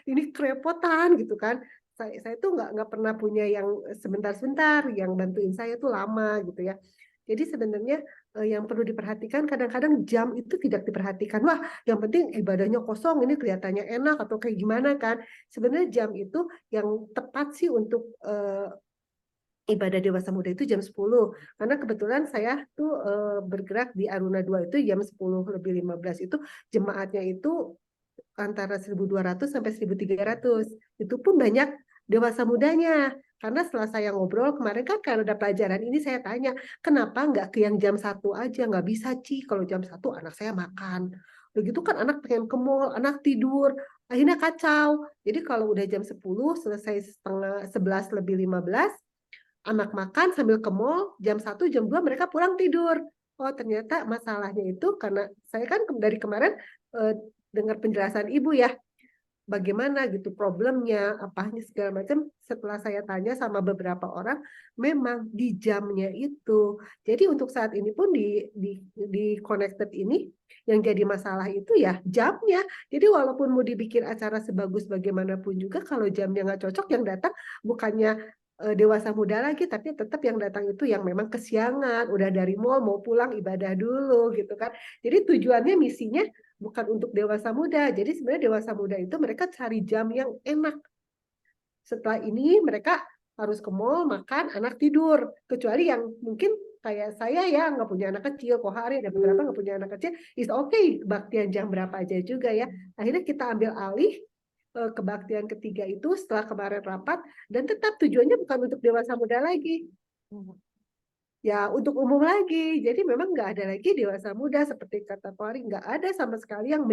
ini kerepotan gitu kan. Saya tuh nggak pernah punya yang sebentar-sebentar, yang bantuin saya tuh lama gitu ya. Jadi sebenarnya yang perlu diperhatikan kadang-kadang jam itu tidak diperhatikan. Wah, yang penting ibadahnya kosong, ini kelihatannya enak atau kayak gimana kan. Sebenarnya jam itu yang tepat sih untuk ibadah dewasa muda itu jam 10. Karena kebetulan saya tuh bergerak di Aruna 2 itu jam 10 lebih 15 itu jemaatnya itu antara 1.200 sampai 1.300. Itu pun banyak dewasa mudanya. Karena setelah saya ngobrol kemarin kan karena ada pelajaran ini saya tanya, kenapa nggak ke yang jam 1 aja? Nggak bisa, Ci, kalau jam 1 anak saya makan. Begitu kan anak pengen ke mall, anak tidur, akhirnya kacau. Jadi kalau udah jam 10, selesai setengah 11 lebih 15, anak makan sambil ke mall, jam 1, jam 2 mereka pulang tidur. Oh, ternyata masalahnya itu karena saya kan dari kemarin dengar penjelasan Ibu ya, bagaimana gitu problemnya, apanya segala macam. Setelah saya tanya sama beberapa orang, memang di jamnya itu. Jadi untuk saat ini pun di connected ini yang jadi masalah itu ya jamnya. Jadi walaupun mau dibikin acara sebagus bagaimanapun juga, kalau jamnya nggak cocok, yang datang bukannya dewasa muda lagi, tapi tetap yang datang itu yang memang kesiangan, udah dari mall mau pulang ibadah dulu gitu kan. Jadi tujuannya, misinya bukan untuk dewasa muda. Jadi sebenarnya dewasa muda itu mereka cari jam yang enak. Setelah ini mereka harus ke mall, makan, anak tidur. Kecuali yang mungkin kayak saya ya, nggak punya anak kecil, Kohari ada beberapa nggak punya anak kecil, is okay, baktian jam berapa aja juga ya. Akhirnya kita ambil alih kebaktian ketiga itu setelah kemarin rapat, dan tetap tujuannya bukan untuk dewasa muda lagi. Ya untuk umum lagi. Jadi memang nggak ada lagi dewasa muda seperti kata Kohari, nggak ada sama sekali yang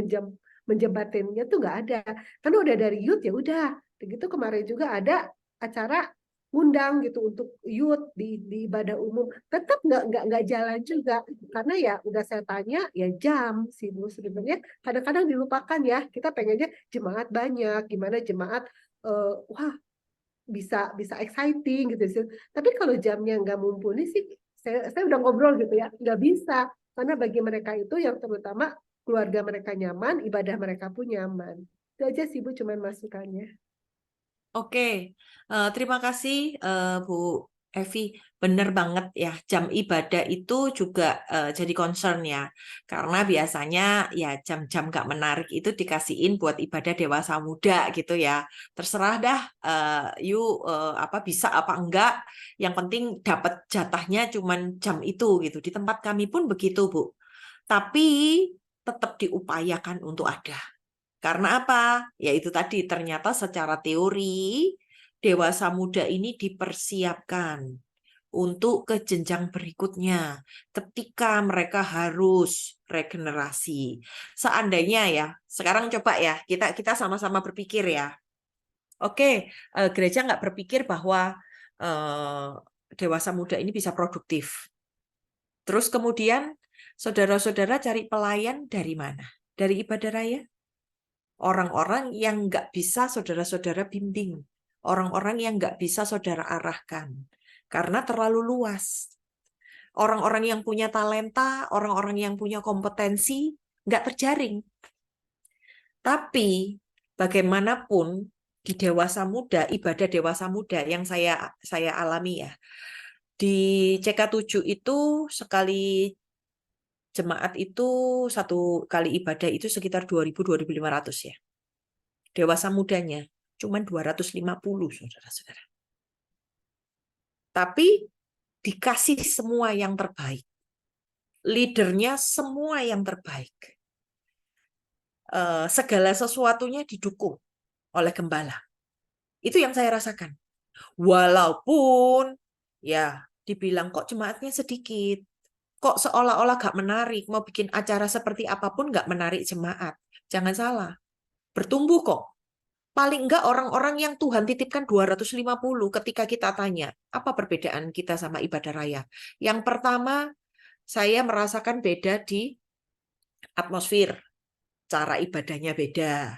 menjembatinnya tuh nggak ada. Karena udah dari youth ya udah. Begitu kemarin juga ada acara undang gitu untuk youth di ibadah umum, tetap nggak jalan juga karena ya udah saya tanya ya jam sih Bu, sebenarnya kadang-kadang dilupakan ya, kita pengennya jemaat banyak, gimana jemaat wah bisa exciting gitu sih, tapi kalau jamnya nggak mumpuni sih, saya udah ngobrol gitu ya, nggak bisa, karena bagi mereka itu yang terutama keluarga mereka nyaman, ibadah mereka pun nyaman. Itu aja sih Bu, cuman masukannya. Oke, terima kasih Bu Evi. Bener banget ya, jam ibadah itu juga jadi concern ya. Karena biasanya ya jam-jam gak menarik itu dikasihin buat ibadah dewasa muda gitu ya. Terserah dah, apa bisa apa enggak. Yang penting dapat jatahnya cuman jam itu gitu. Di tempat kami pun begitu Bu. Tapi tetap diupayakan untuk ada. Karena apa? Yaitu tadi ternyata secara teori dewasa muda ini dipersiapkan untuk ke jenjang berikutnya ketika mereka harus regenerasi. Seandainya ya, sekarang coba ya kita sama-sama berpikir ya. Oke, gereja nggak berpikir bahwa dewasa muda ini bisa produktif. Terus kemudian saudara-saudara cari pelayan dari mana? Dari ibadah raya? Orang-orang yang nggak bisa saudara-saudara bimbing. Orang-orang yang nggak bisa saudara arahkan. Karena terlalu luas. Orang-orang yang punya talenta, orang-orang yang punya kompetensi, nggak terjaring. Tapi bagaimanapun di dewasa muda, ibadah dewasa muda yang saya alami ya. Di CK7 itu sekali jemaat itu satu kali ibadah itu sekitar 2.000-2.500 ya. Dewasa mudanya cuma 250, saudara-saudara. Tapi dikasih semua yang terbaik. Leadernya semua yang terbaik. Segala sesuatunya didukung oleh gembala. Itu yang saya rasakan. Walaupun ya dibilang kok jemaatnya sedikit. Kok seolah-olah gak menarik, mau bikin acara seperti apapun gak menarik jemaat. Jangan salah, bertumbuh kok. Paling enggak orang-orang yang Tuhan titipkan 250 ketika kita tanya, apa perbedaan kita sama ibadah raya? Yang pertama, saya merasakan beda di atmosfer, cara ibadahnya beda.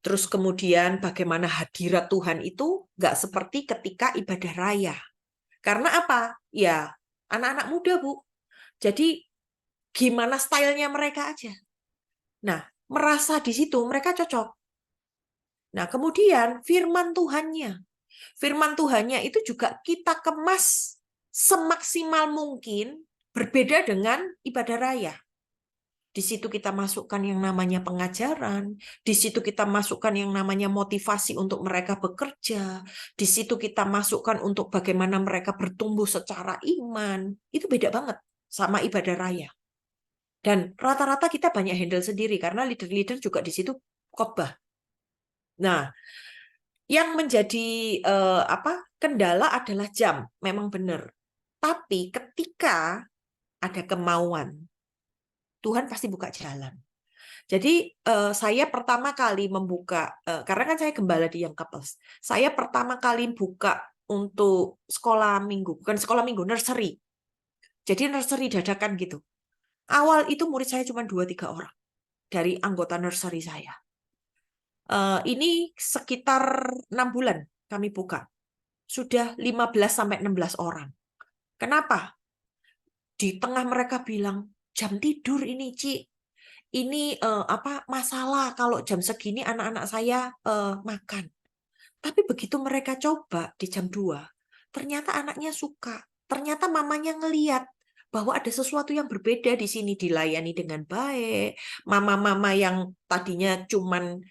Terus kemudian bagaimana hadirat Tuhan itu nggak seperti ketika ibadah raya. Karena apa? Ya, anak-anak muda, Bu. Jadi gimana stylenya mereka aja. Nah, merasa di situ mereka cocok. Nah, kemudian firman Tuhannya itu juga kita kemas semaksimal mungkin berbeda dengan ibadah raya. Di situ kita masukkan yang namanya pengajaran, di situ kita masukkan yang namanya motivasi untuk mereka bekerja, di situ kita masukkan untuk bagaimana mereka bertumbuh secara iman. Itu beda banget sama ibadah raya. Dan rata-rata kita banyak handle sendiri karena leader-leader juga di situ khotbah. Nah, Yang menjadi kendala adalah jam, memang benar. Tapi ketika ada kemauan, Tuhan pasti buka jalan. Jadi saya pertama kali membuka, karena kan saya gembala di Young Couples, saya pertama kali buka untuk sekolah minggu, bukan sekolah minggu, nursery. Jadi nursery dadakan gitu. Awal itu murid saya cuma 2-3 orang dari anggota nursery saya. Ini sekitar 6 bulan kami buka. Sudah 15-16 orang. Kenapa? Di tengah mereka bilang, jam tidur ini, Ci. Ini masalah kalau jam segini anak-anak saya makan. Tapi begitu mereka coba di jam 2, ternyata anaknya suka. Ternyata mamanya ngeliat bahwa ada sesuatu yang berbeda di sini, dilayani dengan baik. Mama-mama yang tadinya cuman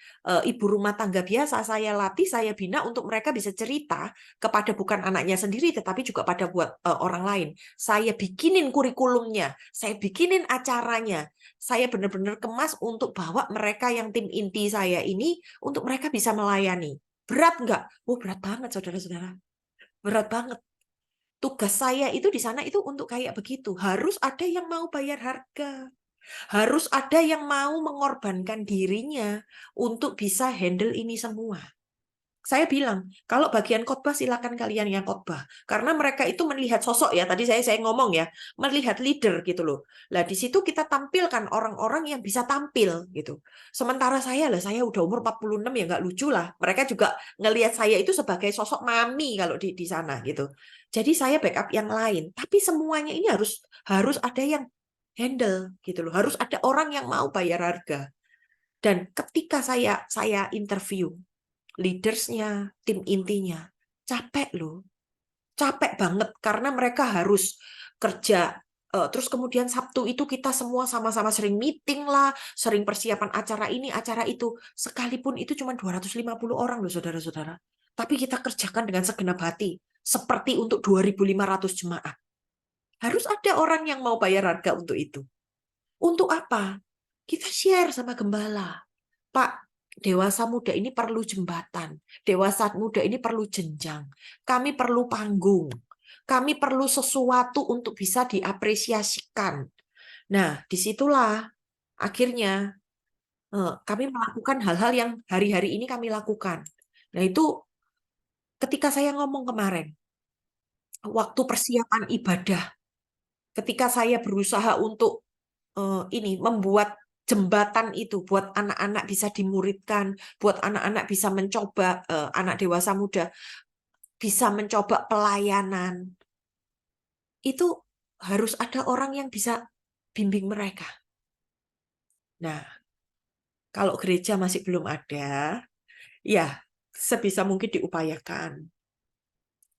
ibu rumah tangga biasa, saya latih, saya bina untuk mereka bisa cerita kepada bukan anaknya sendiri, tetapi juga pada buat orang lain. Saya bikinin kurikulumnya, saya bikinin acaranya, saya benar-benar kemas untuk bawa mereka yang tim inti saya ini untuk mereka bisa melayani. Berat nggak? Oh, berat banget, saudara-saudara. Berat banget. Tugas saya itu di sana itu untuk kayak begitu. Harus ada yang mau bayar harga. Harus ada yang mau mengorbankan dirinya untuk bisa handle ini semua. Saya bilang, kalau bagian khotbah silakan kalian yang khotbah. Karena mereka itu melihat sosok ya, tadi saya ngomong ya, melihat leader gitu loh. Lah di situ kita tampilkan orang-orang yang bisa tampil gitu. Sementara saya udah umur 46 ya nggak lucu lah. Mereka juga ngelihat saya itu sebagai sosok mami kalau di sana gitu. Jadi saya backup yang lain. Tapi semuanya ini harus ada yang handle gitu loh. Harus ada orang yang mau bayar harga. Dan ketika saya interview leadersnya, tim intinya, capek loh. Capek banget karena mereka harus kerja. Terus kemudian Sabtu itu kita semua sama-sama sering meeting lah, sering persiapan acara ini, acara itu. Sekalipun itu cuma 250 orang loh saudara-saudara. Tapi kita kerjakan dengan segenap hati. Seperti untuk 2.500 jemaat. Harus ada orang yang mau bayar harga untuk itu. Untuk apa? Kita share sama gembala. Pak, dewasa muda ini perlu jembatan. Dewasa muda ini perlu jenjang. Kami perlu panggung. Kami perlu sesuatu untuk bisa diapresiasikan. Nah, disitulah akhirnya kami melakukan hal-hal yang hari-hari ini kami lakukan. Nah, itu ketika saya ngomong kemarin, waktu persiapan ibadah, ketika saya berusaha untuk membuat jembatan itu buat anak-anak bisa dimuridkan, buat anak-anak bisa mencoba, anak dewasa muda bisa mencoba pelayanan. Itu harus ada orang yang bisa bimbing mereka. Nah, kalau gereja masih belum ada, ya sebisa mungkin diupayakan.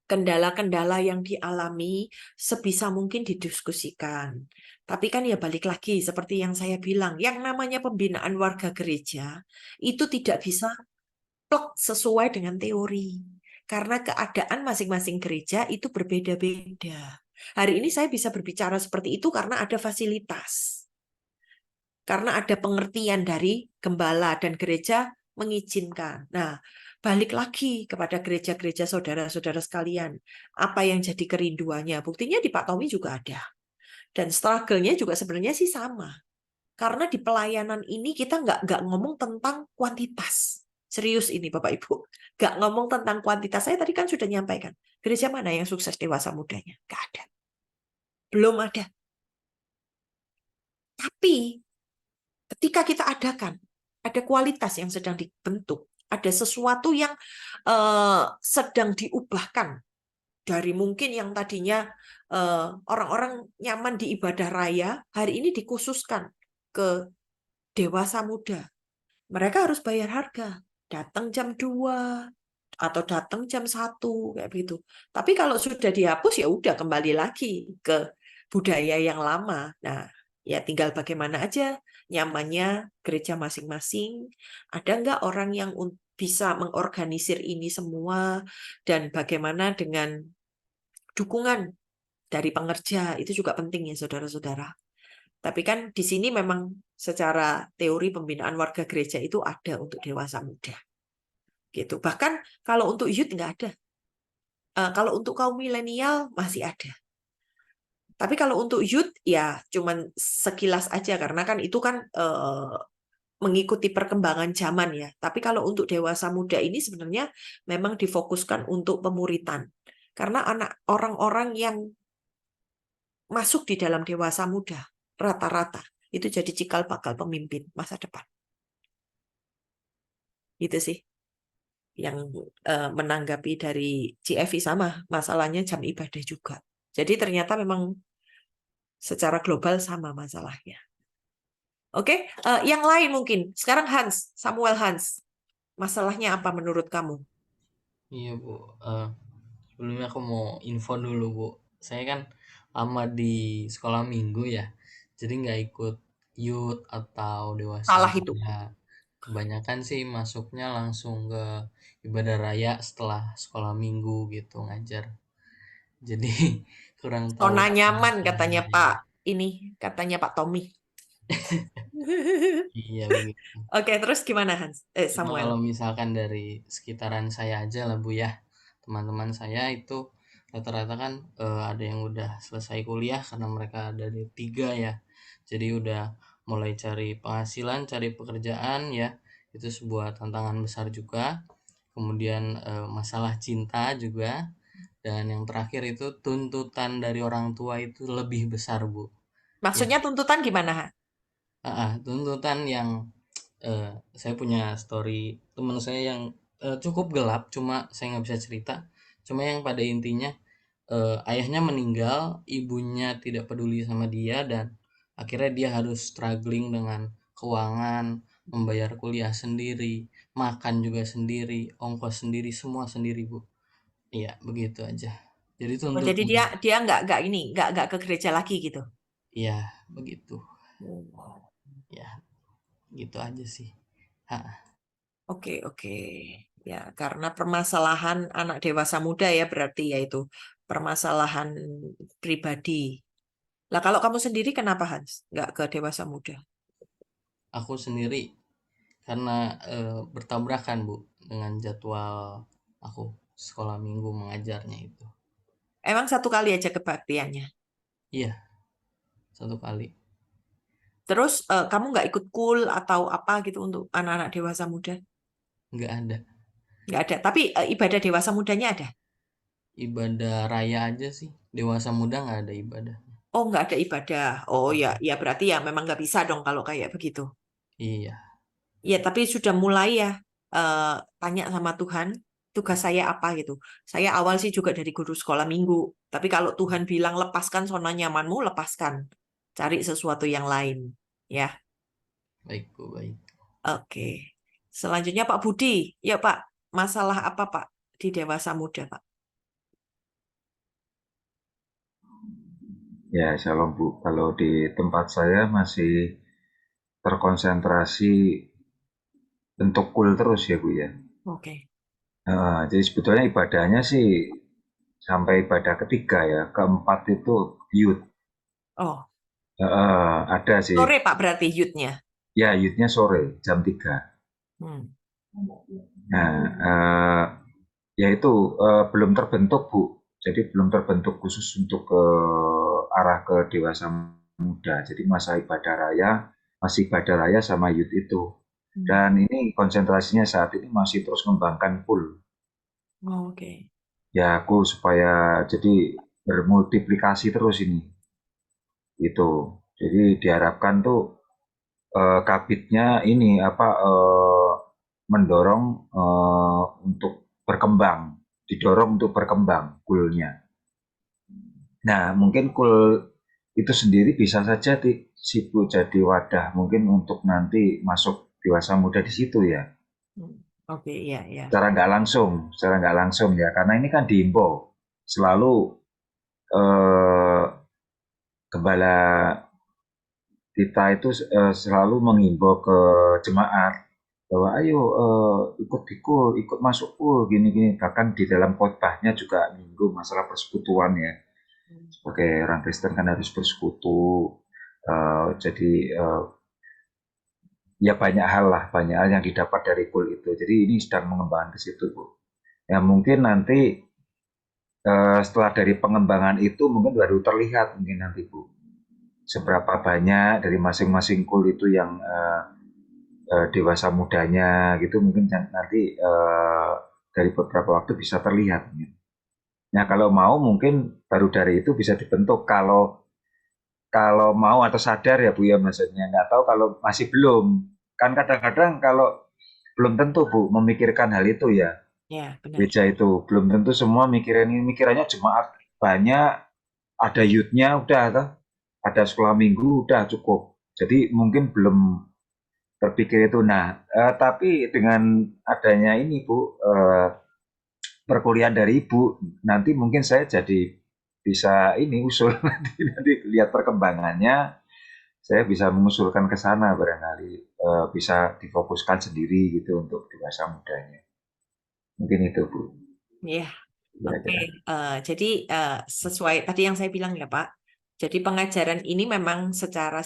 Kendala-kendala yang dialami sebisa mungkin didiskusikan. Tapi kan ya balik lagi seperti yang saya bilang, yang namanya pembinaan warga gereja itu tidak bisa plek sesuai dengan teori. Karena keadaan masing-masing gereja itu berbeda-beda. Hari ini saya bisa berbicara seperti itu karena ada fasilitas. Karena ada pengertian dari gembala dan gereja mengizinkan. Nah, balik lagi kepada gereja-gereja saudara-saudara sekalian. Apa yang jadi kerinduannya? Buktinya di Pak Tommy juga ada. Dan struggle-nya juga sebenarnya sih sama. Karena di pelayanan ini kita nggak ngomong tentang kuantitas. Serius ini Bapak Ibu. Nggak ngomong tentang kuantitas. Saya tadi kan sudah nyampaikan. Gereja mana yang sukses dewasa mudanya? Nggak ada. Belum ada. Tapi ketika kita adakan, ada kualitas yang sedang dibentuk. Ada sesuatu yang sedang diubahkan dari mungkin yang tadinya orang-orang nyaman di ibadah raya, hari ini dikhususkan ke dewasa muda. Mereka harus bayar harga, datang jam 2 atau datang jam 1 kayak begitu. Tapi kalau sudah dihapus ya udah kembali lagi ke budaya yang lama. Nah, ya tinggal bagaimana aja nyamannya gereja masing-masing. Ada nggak orang yang bisa mengorganisir ini semua, dan bagaimana dengan dukungan dari pengerja, itu juga penting ya saudara-saudara. Tapi kan di sini memang secara teori pembinaan warga gereja itu ada untuk dewasa muda. gitu. Bahkan kalau untuk youth nggak ada. Kalau untuk kaum milenial masih ada. Tapi kalau untuk youth ya cuman sekilas aja karena kan itu kan mengikuti perkembangan zaman ya. Tapi kalau untuk dewasa muda ini sebenarnya memang difokuskan untuk pemuritan. Karena orang-orang yang masuk di dalam dewasa muda rata-rata itu jadi cikal bakal pemimpin masa depan. Itu sih yang menanggapi dari CFI sama masalahnya jam ibadah juga. Jadi ternyata memang secara global sama masalahnya. Oke, yang lain mungkin. Sekarang Samuel Hans. Masalahnya apa menurut kamu? Iya Bu, sebelumnya aku mau info dulu Bu. Saya kan lama di sekolah minggu ya, jadi nggak ikut youth atau dewasa Salah itu. muda. Kebanyakan sih masuknya langsung ke ibadah raya setelah sekolah minggu gitu ngajar. Jadi kurang tahu Zona nyaman masalahnya katanya Pak Tommy. Iya begitu. Oke, terus gimana Cuma Samuel? kalau misalkan dari sekitaran saya aja lah Bu ya, teman-teman saya itu rata-rata kan ada yang udah selesai kuliah karena mereka dari 3 ya. Jadi udah mulai cari penghasilan, cari pekerjaan ya. Itu sebuah tantangan besar juga. Kemudian masalah cinta juga. Dan yang terakhir itu tuntutan dari orang tua itu lebih besar Bu. Maksudnya tuntutan gimana? Tuntutan yang saya punya story teman saya yang cukup gelap, cuma saya nggak bisa cerita. Cuma yang pada intinya ayahnya meninggal, ibunya tidak peduli sama dia, dan akhirnya dia harus struggling dengan keuangan, membayar kuliah sendiri, makan juga sendiri, ongkos sendiri, semua sendiri Bu. Iya begitu aja. Jadi Oh, jadi tuntutan, dia nggak ke gereja lagi gitu. iya begitu. Ya gitu aja sih. Oke. Ya, karena permasalahan anak dewasa muda ya berarti yaitu permasalahan pribadi. Lah kalau kamu sendiri kenapa Hans? Nggak ke dewasa muda? Aku sendiri karena bertabrakan Bu dengan jadwal aku sekolah minggu mengajarnya itu. Emang satu kali aja kebaktiannya. Iya, 1 kali. Terus kamu nggak ikut KUL atau apa gitu untuk anak-anak dewasa muda? Nggak ada. Nggak ada. Tapi ibadah dewasa mudanya ada? Ibadah raya aja sih. Dewasa muda nggak ada ibadah. Oh, nggak ada ibadah. Oh ya, ya berarti ya memang nggak bisa dong kalau kayak begitu. Iya, Ya, tapi sudah mulai ya tanya sama Tuhan, tugas saya apa gitu. Saya awal sih juga dari guru sekolah minggu. Tapi kalau Tuhan bilang lepaskan zona nyamanmu, lepaskan. Cari sesuatu yang lain. Ya, baik Bu, baik. oke. Selanjutnya Pak Budi. Ya Pak, masalah apa Pak di dewasa muda Pak? Ya, shalom Bu. Kalau di tempat saya masih terkonsentrasi bentuk kul terus ya Bu ya. Oke. Jadi sebetulnya ibadahnya sih sampai ibadah ketiga ya. Keempat itu youth. Oh, Ada sih. sore Pak berarti youth-nya. Ya, youth-nya sore jam 3. Hmm. Nah, ya itu belum terbentuk Bu. Jadi belum terbentuk khusus untuk ke arah ke dewasa muda. Jadi masih ibadah raya sama youth itu. Dan ini konsentrasinya saat ini masih terus mengembangkan pool. Oh, oke. Ya aku supaya jadi bermultiplikasi terus ini. Itu. Jadi diharapkan tuh kabitnya ini mendorong untuk berkembang, didorong untuk berkembang poolnya. Nah, mungkin pool itu sendiri bisa saja sibu jadi wadah mungkin untuk nanti masuk dewasa muda di situ ya. Oke, iya. Secara nggak langsung ya, karena ini kan diimbau selalu gembala kita itu selalu mengimbau ke jemaat bahwa ayo ikut masuk pool gini-gini, bahkan di dalam khotbahnya juga minggu masalah persekutuan ya. Sebagai orang Kristen kan harus bersekutu. Jadi ya banyak hal lah, banyak hal yang didapat dari pool itu. Jadi ini sedang mengembangkan ke situ, Bu. Ya mungkin nanti setelah dari pengembangan itu mungkin baru terlihat mungkin nanti, Bu. Seberapa banyak dari masing-masing pool itu yang dewasa mudanya gitu mungkin nanti dari beberapa waktu bisa terlihat. Nah kalau mau mungkin baru dari itu bisa dibentuk kalau mau atau sadar ya Bu ya maksudnya. Nggak tahu kalau masih belum. Kan kadang-kadang kalau belum tentu Bu memikirkan hal itu ya. Ya, benar. Gereja itu belum tentu semua mikirannya jemaat banyak, ada youth-nya udah toh. Ada sekolah minggu udah cukup. Jadi mungkin belum terpikir itu. Nah, tapi dengan adanya ini Bu, perkuliahan dari Ibu, nanti mungkin saya jadi bisa ini usul nanti lihat perkembangannya, saya bisa mengusulkan ke sana barangkali bisa difokuskan sendiri gitu untuk dewasa mudanya. Mungkin itu Bu. Ya, oke. Kira-kira. Jadi sesuai tadi yang saya bilang ya Pak. Jadi pengajaran ini memang secara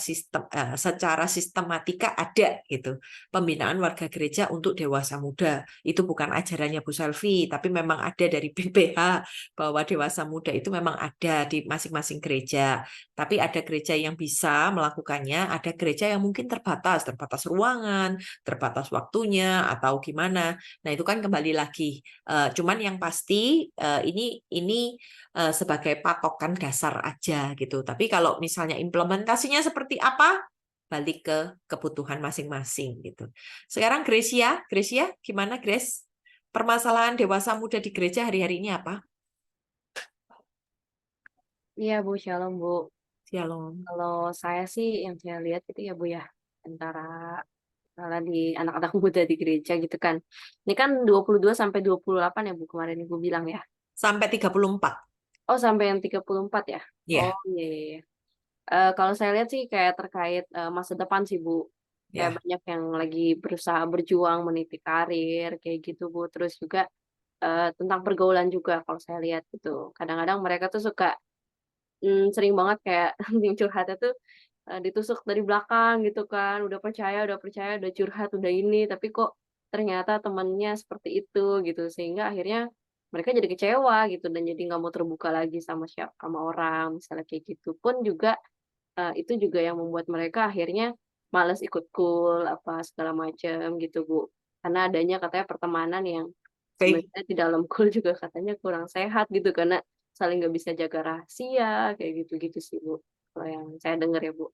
sistematika ada gitu. Pembinaan warga gereja untuk dewasa muda. Itu bukan ajarannya Bu Selvi, tapi memang ada dari BPH bahwa dewasa muda itu memang ada di masing-masing gereja. Tapi ada gereja yang bisa melakukannya, ada gereja yang mungkin terbatas ruangan, terbatas waktunya atau gimana. Nah, itu kan kembali lagi. Cuman yang pasti ini sebagai patokan dasar aja gitu. Tapi kalau misalnya implementasinya seperti apa, balik ke kebutuhan masing-masing gitu. Sekarang Gracia, gimana Grace? Permasalahan dewasa muda di gereja hari-hari ini apa? Iya Bu, shalom Bu. Shalom. Kalau saya sih yang saya lihat itu ya Bu ya, antara di anak-anak muda di gereja gitu kan. Ini kan 22 sampai 28 ya Bu kemarin Ibu bilang ya. Sampai 34. Oh, sampai yang 34 ya? Iya. Oh, iya iya iya. Kalau saya lihat sih kayak terkait masa depan sih Bu. Kayak Ya. banyak yang lagi berusaha berjuang meniti karir kayak gitu Bu. Terus juga tentang pergaulan juga kalau saya lihat gitu. Kadang-kadang mereka tuh suka sering banget kayak yang curhatnya tuh ditusuk dari belakang gitu kan. Udah percaya, udah curhat, udah ini, tapi kok ternyata temannya seperti itu gitu. Sehingga akhirnya mereka jadi kecewa gitu dan jadi nggak mau terbuka lagi sama orang misalnya kayak gitu. Pun juga itu juga yang membuat mereka akhirnya males ikut cool apa segala macam gitu Bu. Karena adanya katanya pertemanan yang sebenarnya di dalam cool juga katanya kurang sehat gitu karena saling nggak bisa jaga rahasia kayak gitu-gitu sih Bu. Kalau yang saya dengar ya Bu.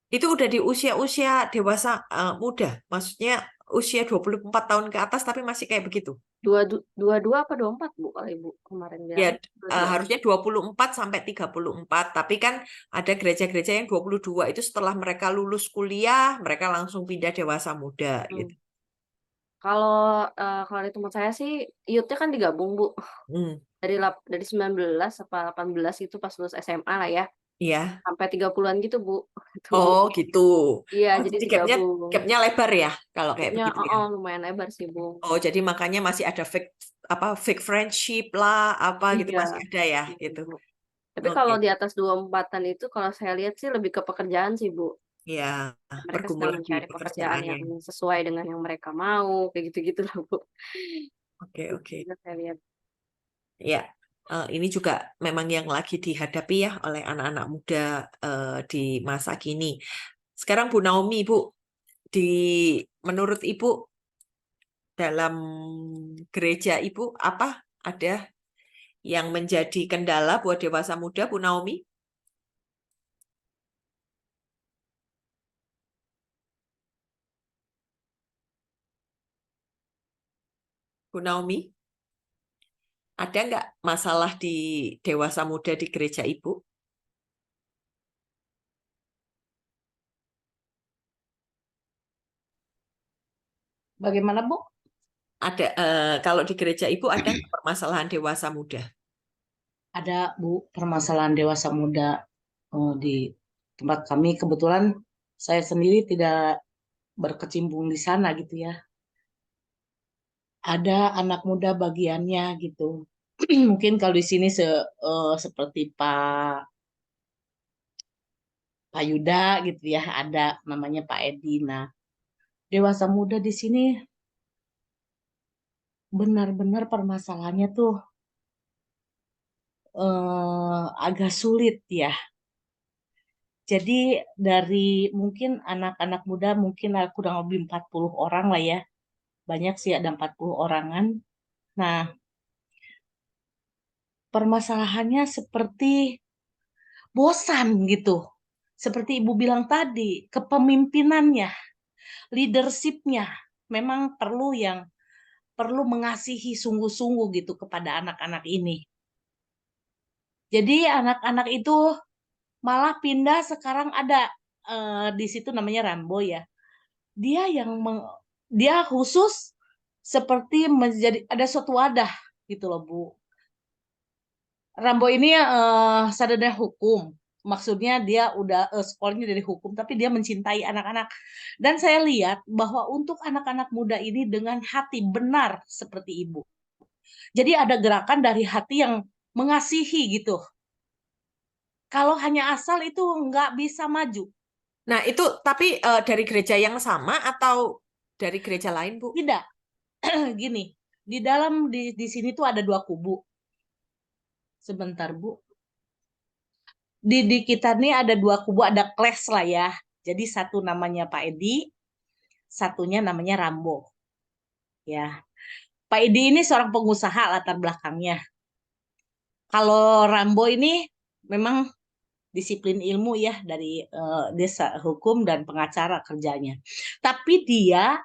Itu udah di usia-usia dewasa muda. Maksudnya usia 24 tahun ke atas tapi masih kayak begitu. 22 apa 24 Bu kalau Ibu kemarin Ya, bilang? harusnya 24 sampai 34, tapi kan ada gereja-gereja yang 22 itu setelah mereka lulus kuliah, mereka langsung pindah dewasa muda gitu. Kalau kalau di tempat saya sih youth-nya kan digabung Bu. Dari 19 apa 18 itu pas lulus SMA lah ya. Iya. Sampai 30-an gitu Bu. Oh, gitu. Iya, Oh, jadi jadi digabung. gapnya lebar ya kalau kayak Gapnya, begitu ya. lumayan lebar sih Bu. Oh, jadi makanya masih ada fake friendship lah, apa gitu Iya. masih ada ya gitu. Tapi kalau di atas 24-an itu kalau saya lihat sih lebih ke pekerjaan sih Bu. Ya, Mereka sedang pergumulan di mencari pekerjaan yang pekerjaan. sesuai dengan yang mereka mau, kayak gitu-gitu lah Bu. Oke. Itu saya lihat. Ya, ini juga memang yang lagi dihadapi ya oleh anak-anak muda di masa kini. Sekarang Bu Naomi, Bu, menurut Ibu dalam gereja Ibu apa ada yang menjadi kendala buat dewasa muda, Bu Naomi? Bu Naomi, ada nggak masalah di dewasa muda di gereja Ibu? Bagaimana Bu? Ada kalau di gereja Ibu ada nggak permasalahan dewasa muda? Ada Bu, permasalahan dewasa muda di tempat kami. Kebetulan saya sendiri tidak berkecimpung di sana gitu ya. Ada anak muda bagiannya gitu. Mungkin kalau di sini seperti Pak Pak Yuda gitu ya, ada namanya Pak Edi. Nah, dewasa muda di sini benar-benar permasalahannya tuh agak sulit ya. Jadi dari mungkin anak-anak muda mungkin kurang lebih 40 orang lah ya. Banyak sih ada 40 orangan. Nah, permasalahannya seperti bosan gitu. Seperti Ibu bilang tadi, kepemimpinannya, leadership-nya memang perlu mengasihi sungguh-sungguh gitu kepada anak-anak ini. Jadi anak-anak itu malah pindah sekarang ada di situ namanya Rambo ya. Dia khusus seperti menjadi ada suatu wadah gitu loh Bu. Rambo ini sarjana hukum. Maksudnya dia udah sekolahnya dari hukum, tapi dia mencintai anak-anak. Dan saya lihat bahwa untuk anak-anak muda ini dengan hati benar seperti Ibu. Jadi ada gerakan dari hati yang mengasihi gitu. Kalau hanya asal itu nggak bisa maju. Nah, itu tapi dari gereja yang sama atau dari gereja lain, Bu? Tidak. Gini, di sini tuh ada 2 kubu. Sebentar, Bu. Di kita nih ada 2 kubu, ada clash lah ya. Jadi satu namanya Pak Edi, satunya namanya Rambo. Ya. Pak Edi ini seorang pengusaha latar belakangnya. Kalau Rambo ini memang disiplin ilmu ya dari desa hukum dan pengacara kerjanya. Tapi dia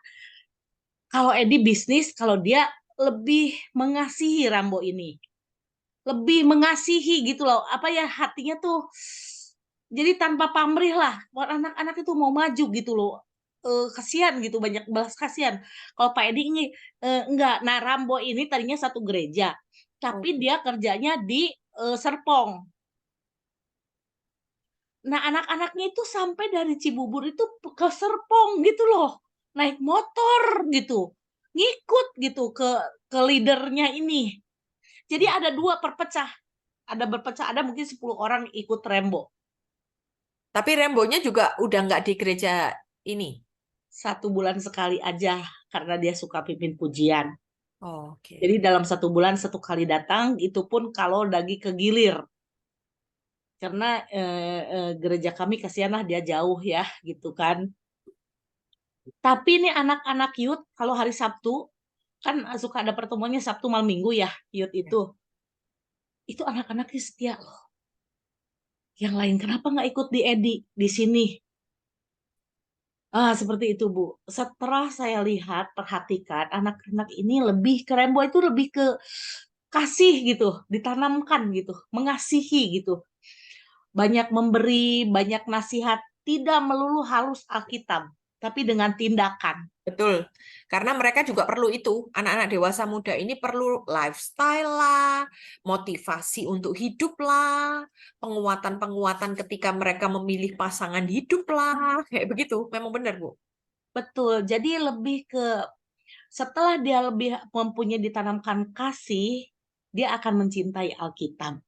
kalau Edi bisnis, kalau dia lebih mengasihi Rambo ini. Lebih mengasihi gitu loh. Apa ya, hatinya tuh jadi tanpa pamrih lah. Buat anak-anak itu mau maju gitu loh. Kasihan gitu, banyak balas kasihan. Kalau Pak Edi ini enggak. Nah, Rambo ini tadinya satu gereja, tapi dia kerjanya di Serpong. Nah, anak-anaknya itu sampai dari Cibubur itu ke Serpong gitu loh. Naik motor gitu. Ngikut gitu ke leadernya ini. Jadi ada 2 perpecah. Ada mungkin 10 orang ikut Rembo. Tapi Rembonya juga udah nggak di gereja ini. 1 bulan sekali aja karena dia suka pimpin pujian. Oh, oke. Jadi dalam 1 bulan 1 kali datang, itu pun kalau lagi kegilir. Karena gereja kami kasihanlah dia jauh ya gitu kan. Tapi ini anak-anak youth kalau hari Sabtu kan suka ada pertemuannya Sabtu malam Minggu ya youth itu. Itu anak-anaknya setia loh. Yang lain kenapa nggak ikut di Edi di sini? Seperti itu Bu. Setelah saya lihat, perhatikan anak-anak ini lebih ke Rembo itu lebih ke kasih gitu, ditanamkan gitu, mengasihi gitu. Banyak memberi, banyak nasihat, tidak melulu harus Alkitab, tapi dengan tindakan. Betul, karena mereka juga perlu itu. Anak-anak dewasa muda ini perlu lifestyle lah, motivasi untuk hidup lah, penguatan-penguatan ketika mereka memilih pasangan hidup lah, kayak begitu. Memang benar, Bu. Betul, jadi lebih ke setelah dia lebih mempunyai ditanamkan kasih, dia akan mencintai Alkitab.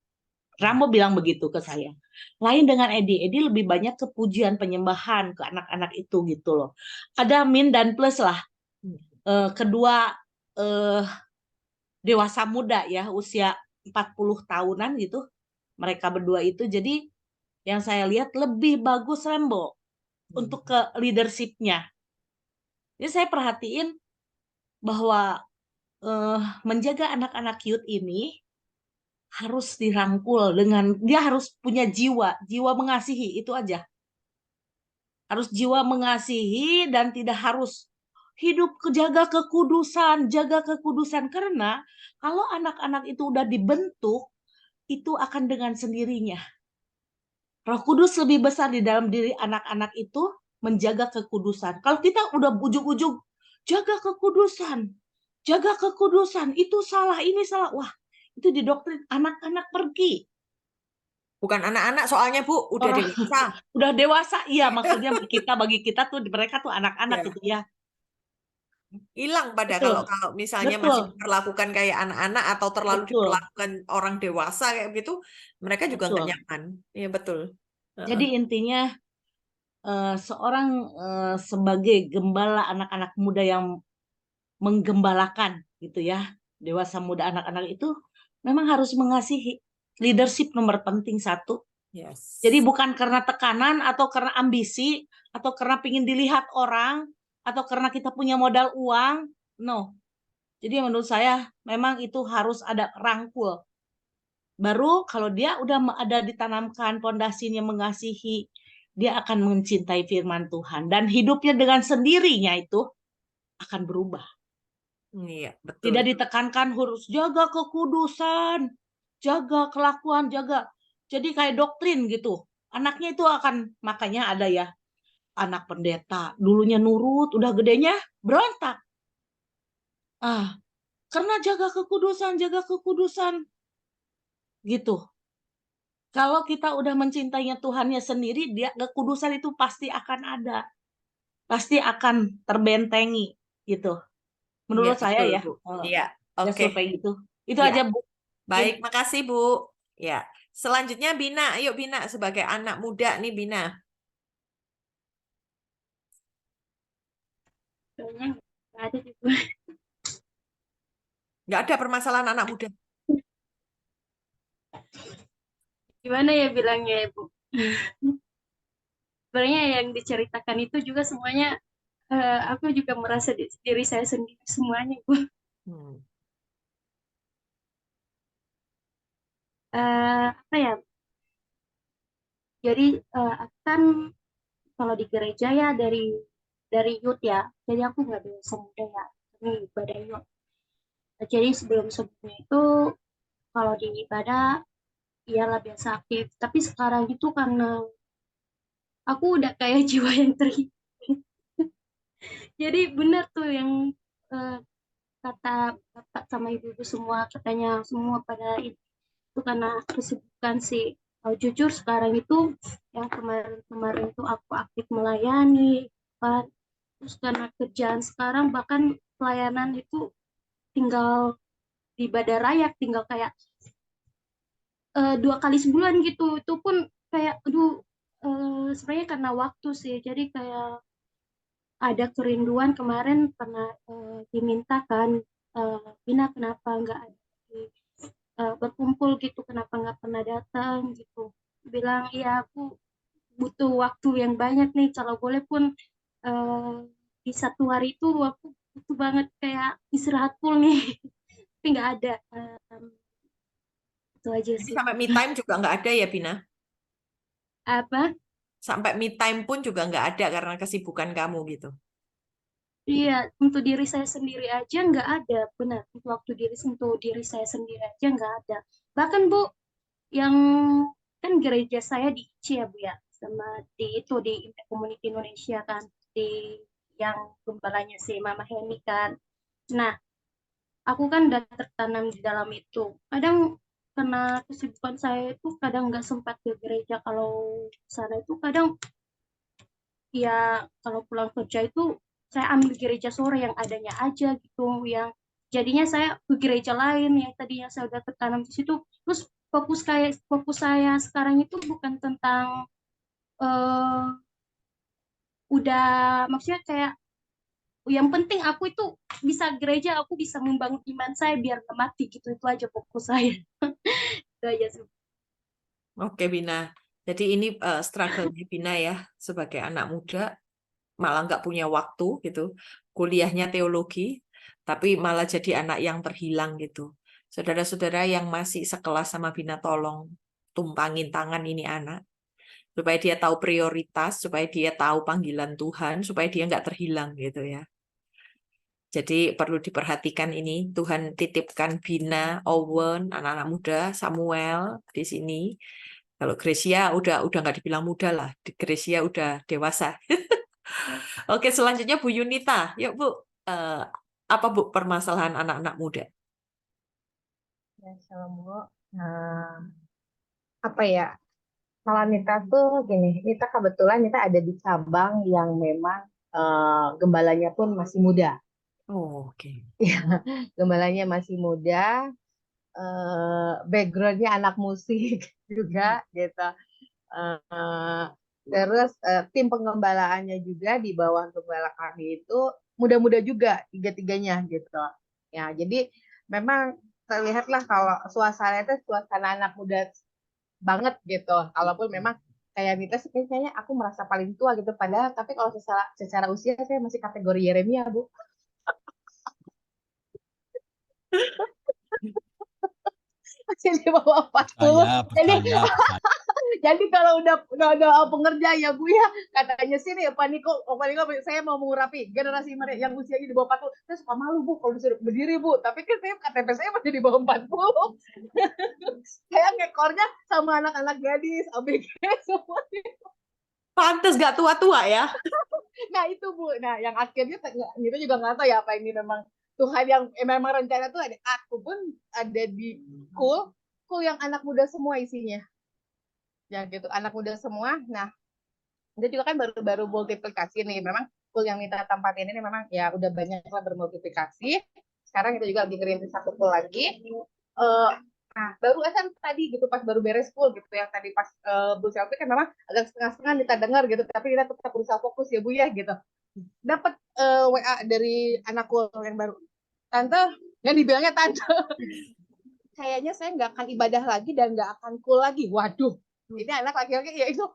Rambo bilang begitu ke saya. Lain dengan Edi lebih banyak ke pujian penyembahan ke anak-anak itu gitu loh. Ada min dan plus lah. Kedua dewasa muda ya, usia 40 tahunan gitu. Mereka berdua itu jadi yang saya lihat lebih bagus Rambo untuk ke leadership-nya. Jadi saya perhatiin bahwa menjaga anak-anak youth ini harus dirangkul dengan dia harus punya jiwa mengasihi, itu aja. Harus jiwa mengasihi dan tidak harus hidup jaga kekudusan karena kalau anak-anak itu udah dibentuk itu akan dengan sendirinya. Roh Kudus lebih besar di dalam diri anak-anak itu menjaga kekudusan. Kalau kita udah ujug-ujug jaga kekudusan itu salah, ini salah. Wah, itu didoktrin anak-anak pergi. Bukan anak-anak soalnya Bu, udah dewasa. Udah dewasa, iya maksudnya bagi kita tuh mereka tuh anak-anak gitu ya. Hilang pada Betul. kalau misalnya Betul. masih diperlakukan kayak anak-anak atau terlalu Betul. diperlakukan orang dewasa kayak gitu, mereka juga nggak Betul. nyaman. Iya betul. Jadi intinya seorang sebagai gembala anak-anak muda yang menggembalakan gitu ya, dewasa muda anak-anak itu memang harus mengasihi. Leadership nomor penting satu. Yes. Jadi bukan karena tekanan atau karena ambisi atau karena ingin dilihat orang atau karena kita punya modal uang, no. Jadi menurut saya memang itu harus ada rangkul. Baru kalau dia udah ada ditanamkan pondasinya mengasihi, dia akan mencintai firman Tuhan dan hidupnya dengan sendirinya itu akan berubah. Iya, betul. Tidak ditekankan harus jaga kekudusan, jaga kelakuan, jaga. Jadi kayak doktrin gitu. Anaknya itu akan, makanya ada ya, anak pendeta. Dulunya nurut, udah gedenya berontak. Karena jaga kekudusan gitu. Kalau kita udah mencintainya Tuhannya sendiri, dia kekudusan itu pasti akan ada. Pasti akan terbentengi gitu. Menurut Iya, saya betul, ya. Bu. Iya, Ya oke. survei gitu. Itu Iya. aja, Bu. Baik, makasih Bu. Ya, selanjutnya Bina. Yuk Bina, sebagai anak muda nih Bina. Kayaknya nggak ada sih, Bu. Nggak ada permasalahan anak muda. Gimana ya bilangnya ya, Bu? Sebenarnya yang diceritakan itu juga semuanya aku juga merasa diri saya sendiri semuanya, Bu. Apa ya? Jadi akan kalau di gereja ya dari youth ya. Jadi aku nggak dewasa muda ya, ini ibadah youth. Jadi sebelumnya itu kalau di ibadah iyalah biasa aktif. Tapi sekarang itu karena aku udah kayak jiwa yang terhimpit. Jadi benar tuh yang kata bapak sama ibu-ibu semua, katanya semua pada itu karena kesibukan sih. Jujur sekarang itu yang kemarin-kemarin tuh aku aktif melayani kan, terus karena kerjaan sekarang bahkan pelayanan itu tinggal di Bada Raya tinggal kayak 2 kali sebulan gitu. Itu pun kayak aduh sebenarnya karena waktu sih, jadi kayak ada kerinduan kemarin pernah dimintakan Bina kenapa nggak ada berkumpul gitu, kenapa nggak pernah datang gitu. Bilang iya aku butuh waktu yang banyak nih, kalau boleh pun di 1 hari itu aku butuh banget kayak istirahat full nih. Tapi nggak ada. Itu aja Jadi sih. sampai me time juga nggak ada ya Bina? Apa? Sampai me time pun juga nggak ada karena kesibukan kamu gitu. Iya, untuk diri saya sendiri aja nggak ada, benar. Untuk diri saya sendiri aja nggak ada. Bahkan Bu, yang kan gereja saya di ICI ya Bu ya, sama di Impact Community Indonesia kan, di yang gembalanya si Mama Heni kan. Nah, aku kan udah tertanam di dalam itu. Kadang karena kesibukan saya itu kadang nggak sempat ke gereja, kalau sana itu kadang ya kalau pulang kerja itu saya ambil gereja sore yang adanya aja gitu, yang jadinya saya ke gereja lain yang tadinya saya udah tertanam di situ. Terus fokus saya sekarang itu bukan tentang udah maksudnya kayak yang penting aku itu bisa gereja, aku bisa membangun iman saya biar nggak mati gitu, itu aja fokus saya. Itu aja sih. Oke Bina, jadi ini struggle-nya Bina ya sebagai anak muda, malah nggak punya waktu gitu, kuliahnya teologi, tapi malah jadi anak yang terhilang gitu. Saudara-saudara yang masih sekelas sama Bina, tolong tumpangin tangan ini anak, supaya dia tahu prioritas, supaya dia tahu panggilan Tuhan, supaya dia nggak terhilang gitu ya. Jadi perlu diperhatikan ini, Tuhan titipkan Bina, Owen, anak-anak muda, Samuel di sini. Kalau Gracia udah nggak dibilang muda lah, Gracia udah dewasa. Oke, selanjutnya Bu Yunita. Yuk Bu, apa Bu permasalahan anak-anak muda? Ya, Shalom Bu. Apa ya? Kalau Nita tuh gini, Nita kebetulan Nita ada di cabang yang memang gembalanya pun masih muda. Oh, oke. Ya, gembalanya masih muda, backgroundnya anak musik juga gitu. Terus tim pengembalaannya juga di bawah gembala kami itu muda-muda juga tiga-tiganya gitu. Ya, jadi memang terlihatlah kalau suasana itu suasana anak muda banget gitu. Kalaupun memang kayak Nita sih kayaknya aku merasa paling tua gitu. Padahal tapi kalau secara usia saya masih kategori Yeremia, Bu. Masih di bawah 40. Jadi kalau udah pengerja ya Bu ya, katanya sini Pak Niko saya mau mengurapi generasi mereka yang usianya di bawah 40. Saya suka malu Bu kalau disuruh berdiri Bu, tapi kan saya KTP saya masih di bawah 40. Saya ngekornya sama anak-anak gadis, ABG semua. Pantes gak tua-tua ya. Nah itu Bu, nah yang akhirnya kita juga nggak tahu ya apa ini memang Tuhan yang memang rencana tuh ada. Aku pun ada di school yang anak muda semua isinya. Ya gitu, anak muda semua. Nah, itu juga kan baru multiplikasi nih. Memang school yang Nita tempatin ini memang ya udah banyak lah bermultiplikasi. Sekarang kita juga lagi ngerintis satu school lagi. Nah, baru aja tadi gitu pas baru beres school gitu ya. Tadi pas Bu Selvi kan memang agak setengah-setengah Nita dengar gitu, tapi kita tetap berusaha fokus ya Bu ya gitu. Dapat WA dari anakku yang baru. Tante, yang dibilangnya tante. Kayaknya saya nggak akan ibadah lagi dan nggak akan cool lagi. Waduh, ini anak laki-laki ya itu.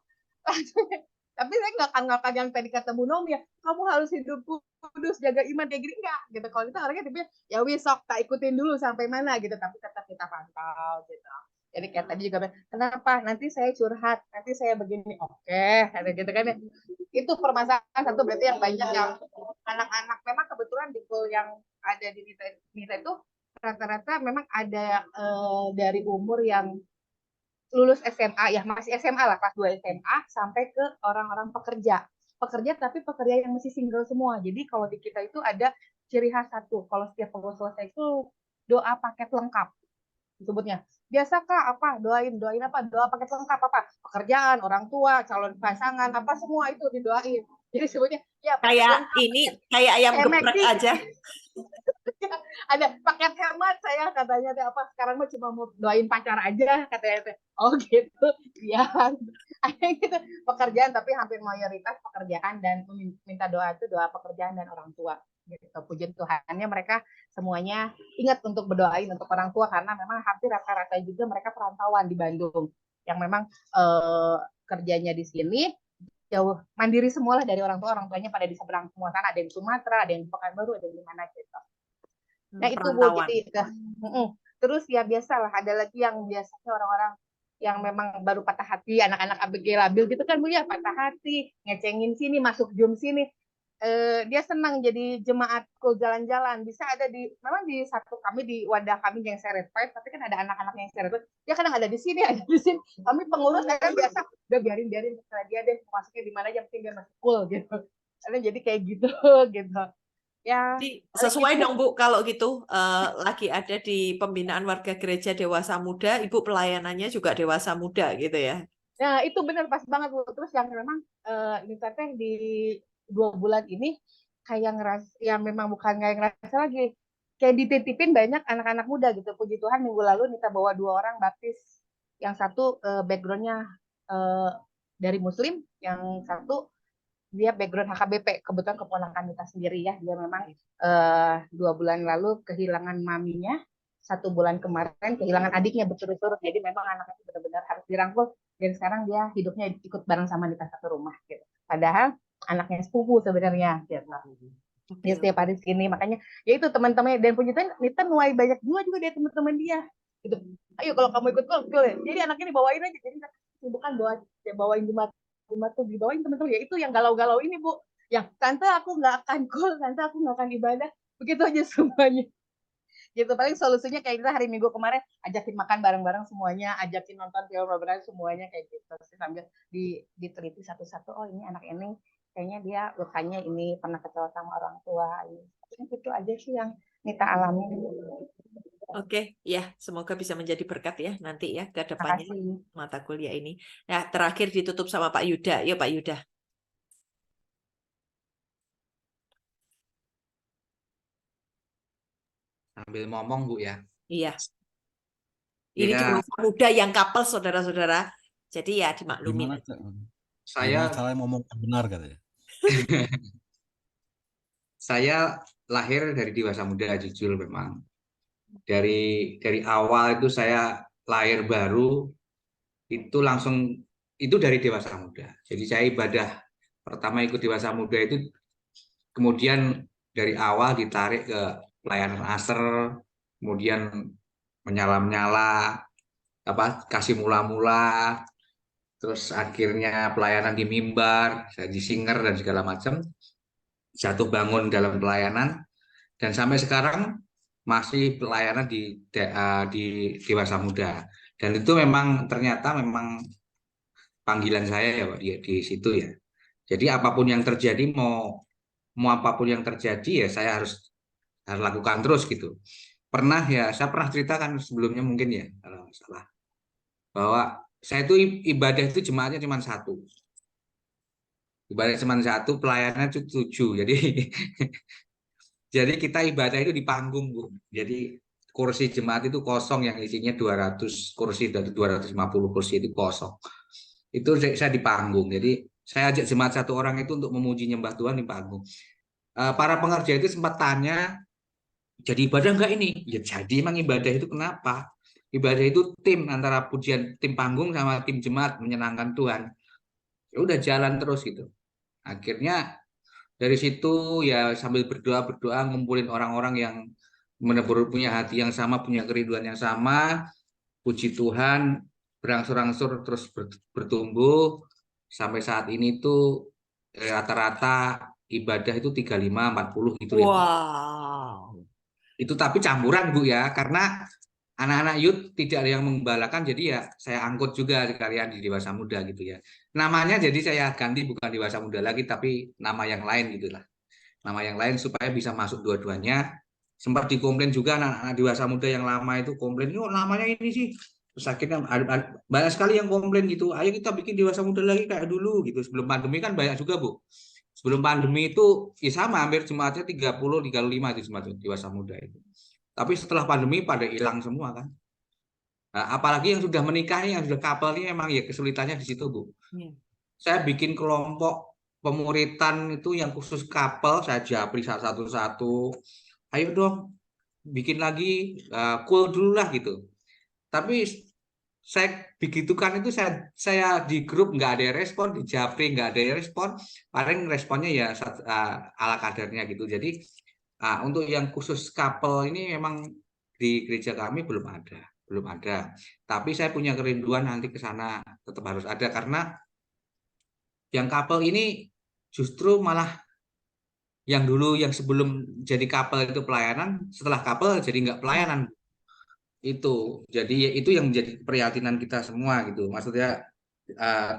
Tapi saya nggak akan yang tadi kata Bu Nomi ya, kamu harus hidup kudus, jaga iman kayak gini enggak gitu. Kalau itu orangnya tipe ya wis sok tak ikutin dulu sampai mana gitu, tapi tetap kita pantau gitu. Jadi kayak tadi juga kenapa nanti saya curhat, nanti saya begini, oke, ada gitu kan ya. Itu permasalahan satu berarti yang banyak yang anak-anak memang kebetulan di pool yang ada di Nita itu rata-rata memang ada dari umur yang lulus SMA ya, masih SMA lah, kelas 2 SMA sampai ke orang-orang pekerja tapi pekerja yang masih single semua. Jadi kalau di kita itu ada ciri khas satu, kalau setiap pengurus selesai itu doa paket lengkap disebutnya. Biasa Kak, apa doain apa, doa paket lengkap apa, pekerjaan, orang tua, calon pasangan, apa semua itu didoain. Jadi sebutnya ya kayak ini kayak ayam geprek aja. Ada paket hemat saya katanya apa sekarang mah cuma mau doain pacar aja katanya. Oh gitu ya. Gitu. Pekerjaan tapi hampir mayoritas pekerjaan dan minta doa itu doa pekerjaan dan orang tua gitu. Puji Tuhannya mereka semuanya ingat untuk berdoain untuk orang tua karena memang hampir rata-rata juga mereka perantauan di Bandung yang memang kerjanya di sini jauh mandiri semua lah dari orang tuanya pada di seberang semua sana, ada yang di Sumatera, ada yang di Pekanbaru, ada yang di mana gitu. Nah itu Bu, jadi terus ya biasalah ada lagi yang biasanya orang-orang yang memang baru patah hati, anak-anak ABG labil gitu kan Bu ya, patah hati, ngecengin sini, masuk Zoom sini. Dia senang jadi jemaat cool jalan-jalan, bisa ada memang di satu kami di wadah kami yang certified, tapi kan ada anak-anak yang certified, dia kadang ada di sini, kami pengurus kadang biasa udah biarin setelah dia deh masuknya di mana aja penting dia masuk cool gitu, karena jadi kayak gitu gitu ya. Sesuai dong Bu kalau gitu lagi ada di pembinaan warga gereja dewasa muda, Ibu pelayanannya juga dewasa muda gitu ya. Nah itu benar pas banget Bu. Terus yang memang ini teh di 2 bulan ini kayak ngerasa ya memang bukan kayak ngerasa lagi kayak dititipin banyak anak-anak muda gitu. Puji Tuhan minggu lalu kita bawa 2 orang baptis, yang satu backgroundnya dari Muslim, yang satu dia background HKBP, kebetulan keponakan kita sendiri ya. Dia memang 2 bulan lalu kehilangan maminya, 1 bulan kemarin kehilangan adiknya berturut-turut. Jadi memang anaknya benar-benar harus dirangkul dan sekarang dia hidupnya ikut bareng sama Nita satu rumah gitu. Padahal anaknya sepupu sebenarnya gitu. Dia setiap hari sini, makanya ya itu teman-teman dan puji Tuhan Nita nuai banyak juga dari teman-teman dia gitu. Ayo kalau kamu ikut cool ya. Jadi anaknya dibawain aja, jadi bukan bawain jemaat tuh dibawain teman-teman ya, itu yang galau-galau ini Bu, yang tante aku nggak akan cool, tante aku nggak akan ibadah, begitu aja semuanya gitu. Paling solusinya kayak kita hari Minggu kemarin ajakin makan bareng-bareng semuanya, ajakin nonton film bareng semuanya kayak gitu sih, sambil diteliti satu-satu. Oh ini anak ini kayaknya dia lukanya ini pernah kecewa sama orang tua ini. Itu aja sih yang Nita alami. Oke, ya semoga bisa menjadi berkat ya nanti ya ke depannya mata kuliah ini. Nah terakhir ditutup sama Pak Yuda. Yuk Pak Yuda. Sambil ngomong Bu ya. Iya. Ini dewasa muda yang couple saudara-saudara. Jadi ya dimaklumi. Gimana Saya caranya ngomong yang benar katanya. saya lahir dari dewasa muda, jujur memang. Dari awal itu saya lahir baru itu langsung itu dari dewasa muda. Jadi saya ibadah pertama ikut dewasa muda itu kemudian dari awal ditarik ke pelayanan asar, kemudian menyala-nyala, kasih mula-mula, terus akhirnya pelayanan di mimbar, saya di singer dan segala macam, jatuh bangun dalam pelayanan, dan sampai sekarang masih pelayanan di dewasa muda. Dan itu memang ternyata memang panggilan saya ya Pak di situ ya. Jadi apapun yang terjadi mau apapun yang terjadi ya saya harus lakukan terus gitu. Saya pernah ceritakan sebelumnya mungkin ya kalau nggak salah bahwa saya itu ibadah itu jemaatnya cuma satu. Ibadah cuma satu, pelayanannya itu 7. Jadi kita ibadah itu di panggung, Bu. Jadi kursi jemaat itu kosong yang isinya 200 kursi dari 250 kursi itu kosong. Itu saya di panggung. Jadi saya ajak jemaat satu orang itu untuk memuji nyembah Tuhan di panggung. Para pengerja itu sempat tanya, jadi ibadah enggak ini? Ya jadi emang ibadah itu kenapa? Ibadah itu tim antara pujian tim panggung sama tim jemaat menyenangkan Tuhan. Ya udah jalan terus gitu. Akhirnya dari situ ya sambil berdoa ngumpulin orang-orang yang benar-benar punya hati yang sama, punya kerinduan yang sama. Puji Tuhan, berangsur-angsur terus bertumbuh sampai saat ini tuh rata-rata ibadah itu 35-40 gitu ya. Wow. Itu tapi campuran Bu ya, karena anak-anak youth tidak ada yang mengembalakan, jadi ya saya angkut juga sekalian di dewasa muda gitu ya. Namanya jadi saya ganti bukan dewasa muda lagi, tapi nama yang lain gitulah. Nama yang lain supaya bisa masuk dua-duanya. Sempat dikomplain juga anak-anak dewasa muda yang lama itu komplain, oh namanya ini sih. Terus akhirnya banyak sekali yang komplain gitu, ayo kita bikin dewasa muda lagi kayak dulu gitu. Sebelum pandemi kan banyak juga Bu. Sebelum pandemi itu ya sama, hampir jemaatnya 30-35 itu jemaat dewasa muda itu. Tapi setelah pandemi pada hilang semua kan. Nah, apalagi yang sudah menikahi, yang sudah couple ini memang ya kesulitannya di situ Bu. Saya bikin kelompok pemuritan itu yang khusus couple, saya japri satu-satu. Ayo dong, bikin lagi cool dulu lah gitu. Tapi saya begitukan itu saya di grup nggak ada respon, di japri nggak ada respon, paling responnya ya ala kadarnya gitu. Jadi untuk yang khusus couple ini memang di gereja kami belum ada. Tapi saya punya kerinduan nanti ke sana tetap harus ada, karena yang couple ini justru malah yang dulu yang sebelum jadi couple itu pelayanan, setelah couple jadi nggak pelayanan. Itu jadi itu yang menjadi keprihatinan kita semua gitu. Maksudnya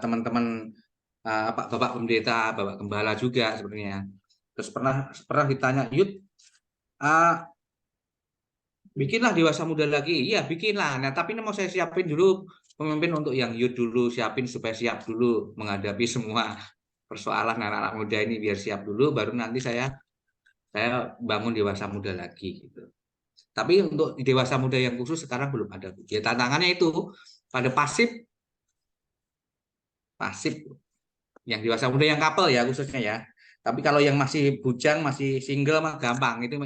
teman-teman Bapak Pendeta, Bapak Gembala juga sebenarnya. Terus pernah ditanya, Yud, bikinlah dewasa muda lagi. Iya, bikinlah. Nah, tapi ini mau saya siapin dulu pemimpin untuk yang youth dulu, siapin supaya siap dulu menghadapi semua persoalan anak-anak muda ini, biar siap dulu, baru nanti saya bangun dewasa muda lagi gitu. Tapi untuk di dewasa muda yang khusus sekarang belum ada. Ya, tantangannya itu pada pasif yang dewasa muda yang couple ya khususnya ya. Tapi kalau yang masih bujang, masih single mah gampang, itu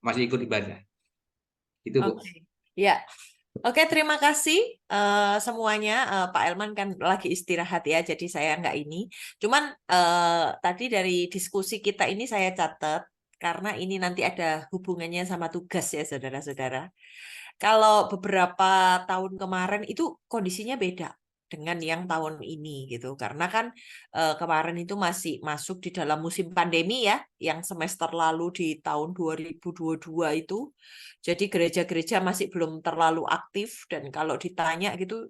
masih ikut ibadah. Itu Bu. Ya. Oke, terima kasih semuanya. Pak Elman kan lagi istirahat ya, jadi saya nggak ini. Cuman tadi dari diskusi kita ini saya catat, karena ini nanti ada hubungannya sama tugas ya, saudara-saudara. Kalau beberapa tahun kemarin itu kondisinya beda dengan yang tahun ini gitu, karena kan kemarin itu masih masuk di dalam musim pandemi ya, yang semester lalu di tahun 2022 itu. Jadi gereja-gereja masih belum terlalu aktif, dan kalau ditanya gitu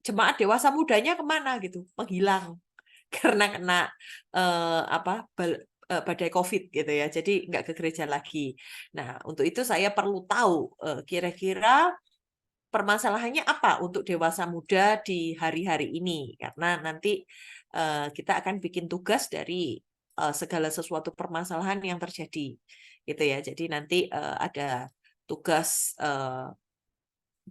jemaat dewasa mudanya kemana gitu, menghilang karena kena badai COVID gitu ya, jadi nggak ke gereja lagi. Nah, untuk itu saya perlu tahu kira-kira permasalahannya apa untuk dewasa muda di hari-hari ini, karena nanti kita akan bikin tugas dari segala sesuatu permasalahan yang terjadi gitu ya. Jadi nanti ada tugas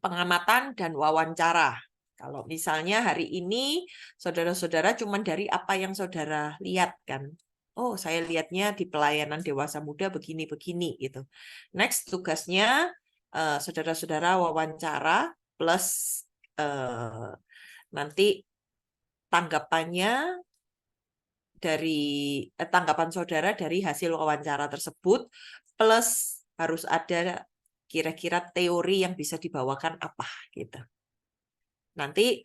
pengamatan dan wawancara Kalau misalnya hari ini saudara-saudara cuma dari apa yang saudara lihat kan. Oh, saya lihatnya di pelayanan dewasa muda begini-begini gitu. Next tugasnya saudara-saudara wawancara plus nanti tanggapannya dari tanggapan saudara dari hasil wawancara tersebut plus harus ada kira-kira teori yang bisa dibawakan apa gitu. Nanti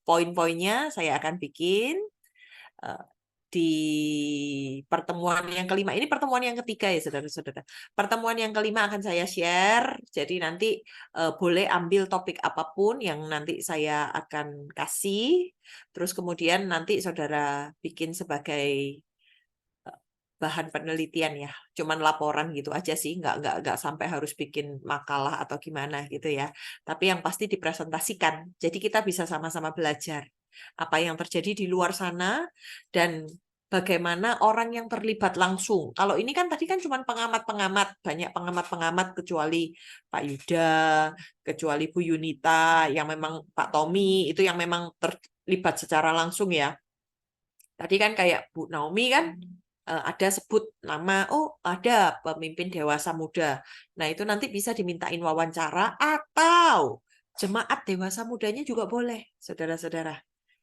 poin-poinnya saya akan bikin di pertemuan yang kelima. Ini pertemuan yang ketiga ya saudara-saudara. Pertemuan yang kelima akan saya share. Jadi nanti boleh ambil topik apapun yang nanti saya akan kasih. Terus kemudian nanti saudara bikin sebagai bahan penelitian ya, cuman laporan gitu aja sih, nggak sampai harus bikin makalah atau gimana gitu ya. Tapi yang pasti dipresentasikan, jadi kita bisa sama-sama belajar apa yang terjadi di luar sana dan bagaimana orang yang terlibat langsung. Kalau ini kan tadi kan cuma pengamat-pengamat, banyak pengamat-pengamat kecuali Pak Yuda, kecuali Bu Yunita, yang memang Pak Tommy itu yang memang terlibat secara langsung ya. Tadi kan kayak Bu Naomi kan ada sebut nama, oh ada pemimpin dewasa muda. Nah itu nanti bisa dimintain wawancara atau jemaat dewasa mudanya juga boleh, saudara-saudara.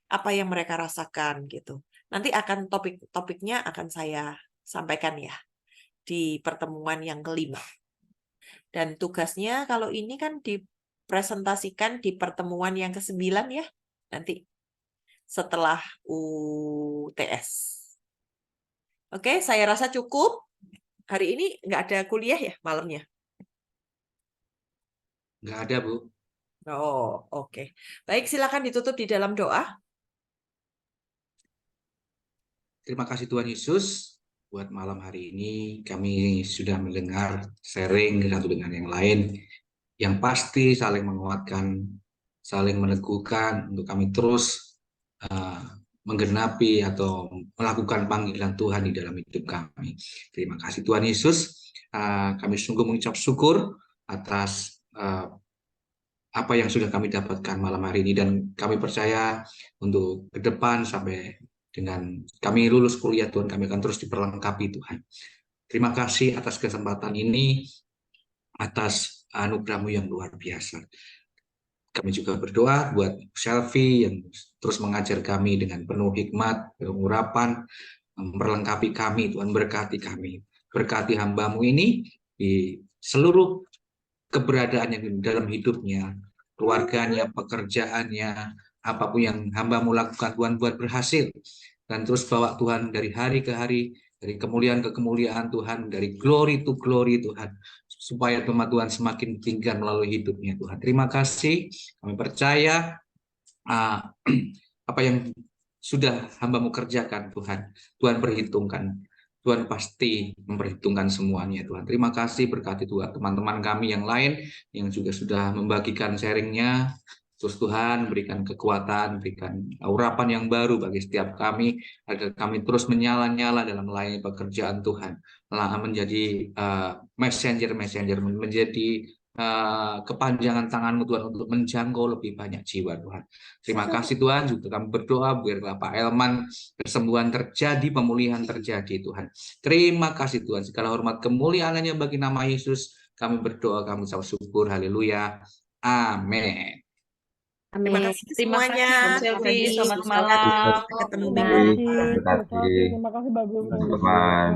Apa yang mereka rasakan gitu. Nanti akan topik-topiknya akan saya sampaikan ya di pertemuan yang kelima. Dan tugasnya kalau ini kan dipresentasikan di pertemuan yang ke-9 ya, nanti setelah UTS. Oke, saya rasa cukup. Hari ini nggak ada kuliah ya malamnya? Nggak ada, Bu. Oh, oke. Baik, silakan ditutup di dalam doa. Terima kasih Tuhan Yesus buat malam hari ini. Kami sudah mendengar sharing satu dengan yang lain yang pasti saling menguatkan, saling meneguhkan untuk kami terus menggenapi atau melakukan panggilan Tuhan di dalam hidup kami. Terima kasih Tuhan Yesus. Kami sungguh mengucap syukur atas apa yang sudah kami dapatkan malam hari ini dan kami percaya untuk ke depan sampai dengan kami lulus kuliah Tuhan, kami akan terus diperlengkapi Tuhan. Terima kasih atas kesempatan ini, atas anugerah-Mu yang luar biasa. Kami juga berdoa buat Selfie yang terus mengajar kami dengan penuh hikmat, pengurapan, memperlengkapi kami, Tuhan berkati kami. Berkati hamba-Mu ini di seluruh keberadaannya dalam hidupnya, keluarganya, pekerjaannya, apapun yang hamba-Mu lakukan, Tuhan buat berhasil. Dan terus bawa Tuhan dari hari ke hari, dari kemuliaan ke kemuliaan Tuhan, dari glory to glory Tuhan, supaya Tuhan semakin tinggi melalui hidupnya Tuhan. Terima kasih, kami percaya apa yang sudah hamba-Mu kerjakan Tuhan, Tuhan perhitungkan. Tuhan pasti memperhitungkan semuanya Tuhan. Terima kasih, berkati Tuhan teman-teman kami yang lain yang juga sudah membagikan sharingnya. Terus Tuhan berikan kekuatan, berikan urapan yang baru bagi setiap kami, agar kami terus menyala-nyala dalam melayani pekerjaan Tuhan, menjadi messenger, menjadi kepanjangan tangan-Mu Tuhan untuk menjangkau lebih banyak jiwa Tuhan. Terima kasih Tuhan, juga kami berdoa biarlah Pak Elman kesembuhan terjadi, pemulihan terjadi Tuhan. Terima kasih Tuhan, segala hormat kemuliaan hanya bagi nama Yesus. Kami berdoa, kami ucap syukur, haleluya, amin. Terima kasih semuanya. Selfie, selamat Selamat malam. ketemu Terima minggu kasih, Terima kasih, Bagus. teman-teman.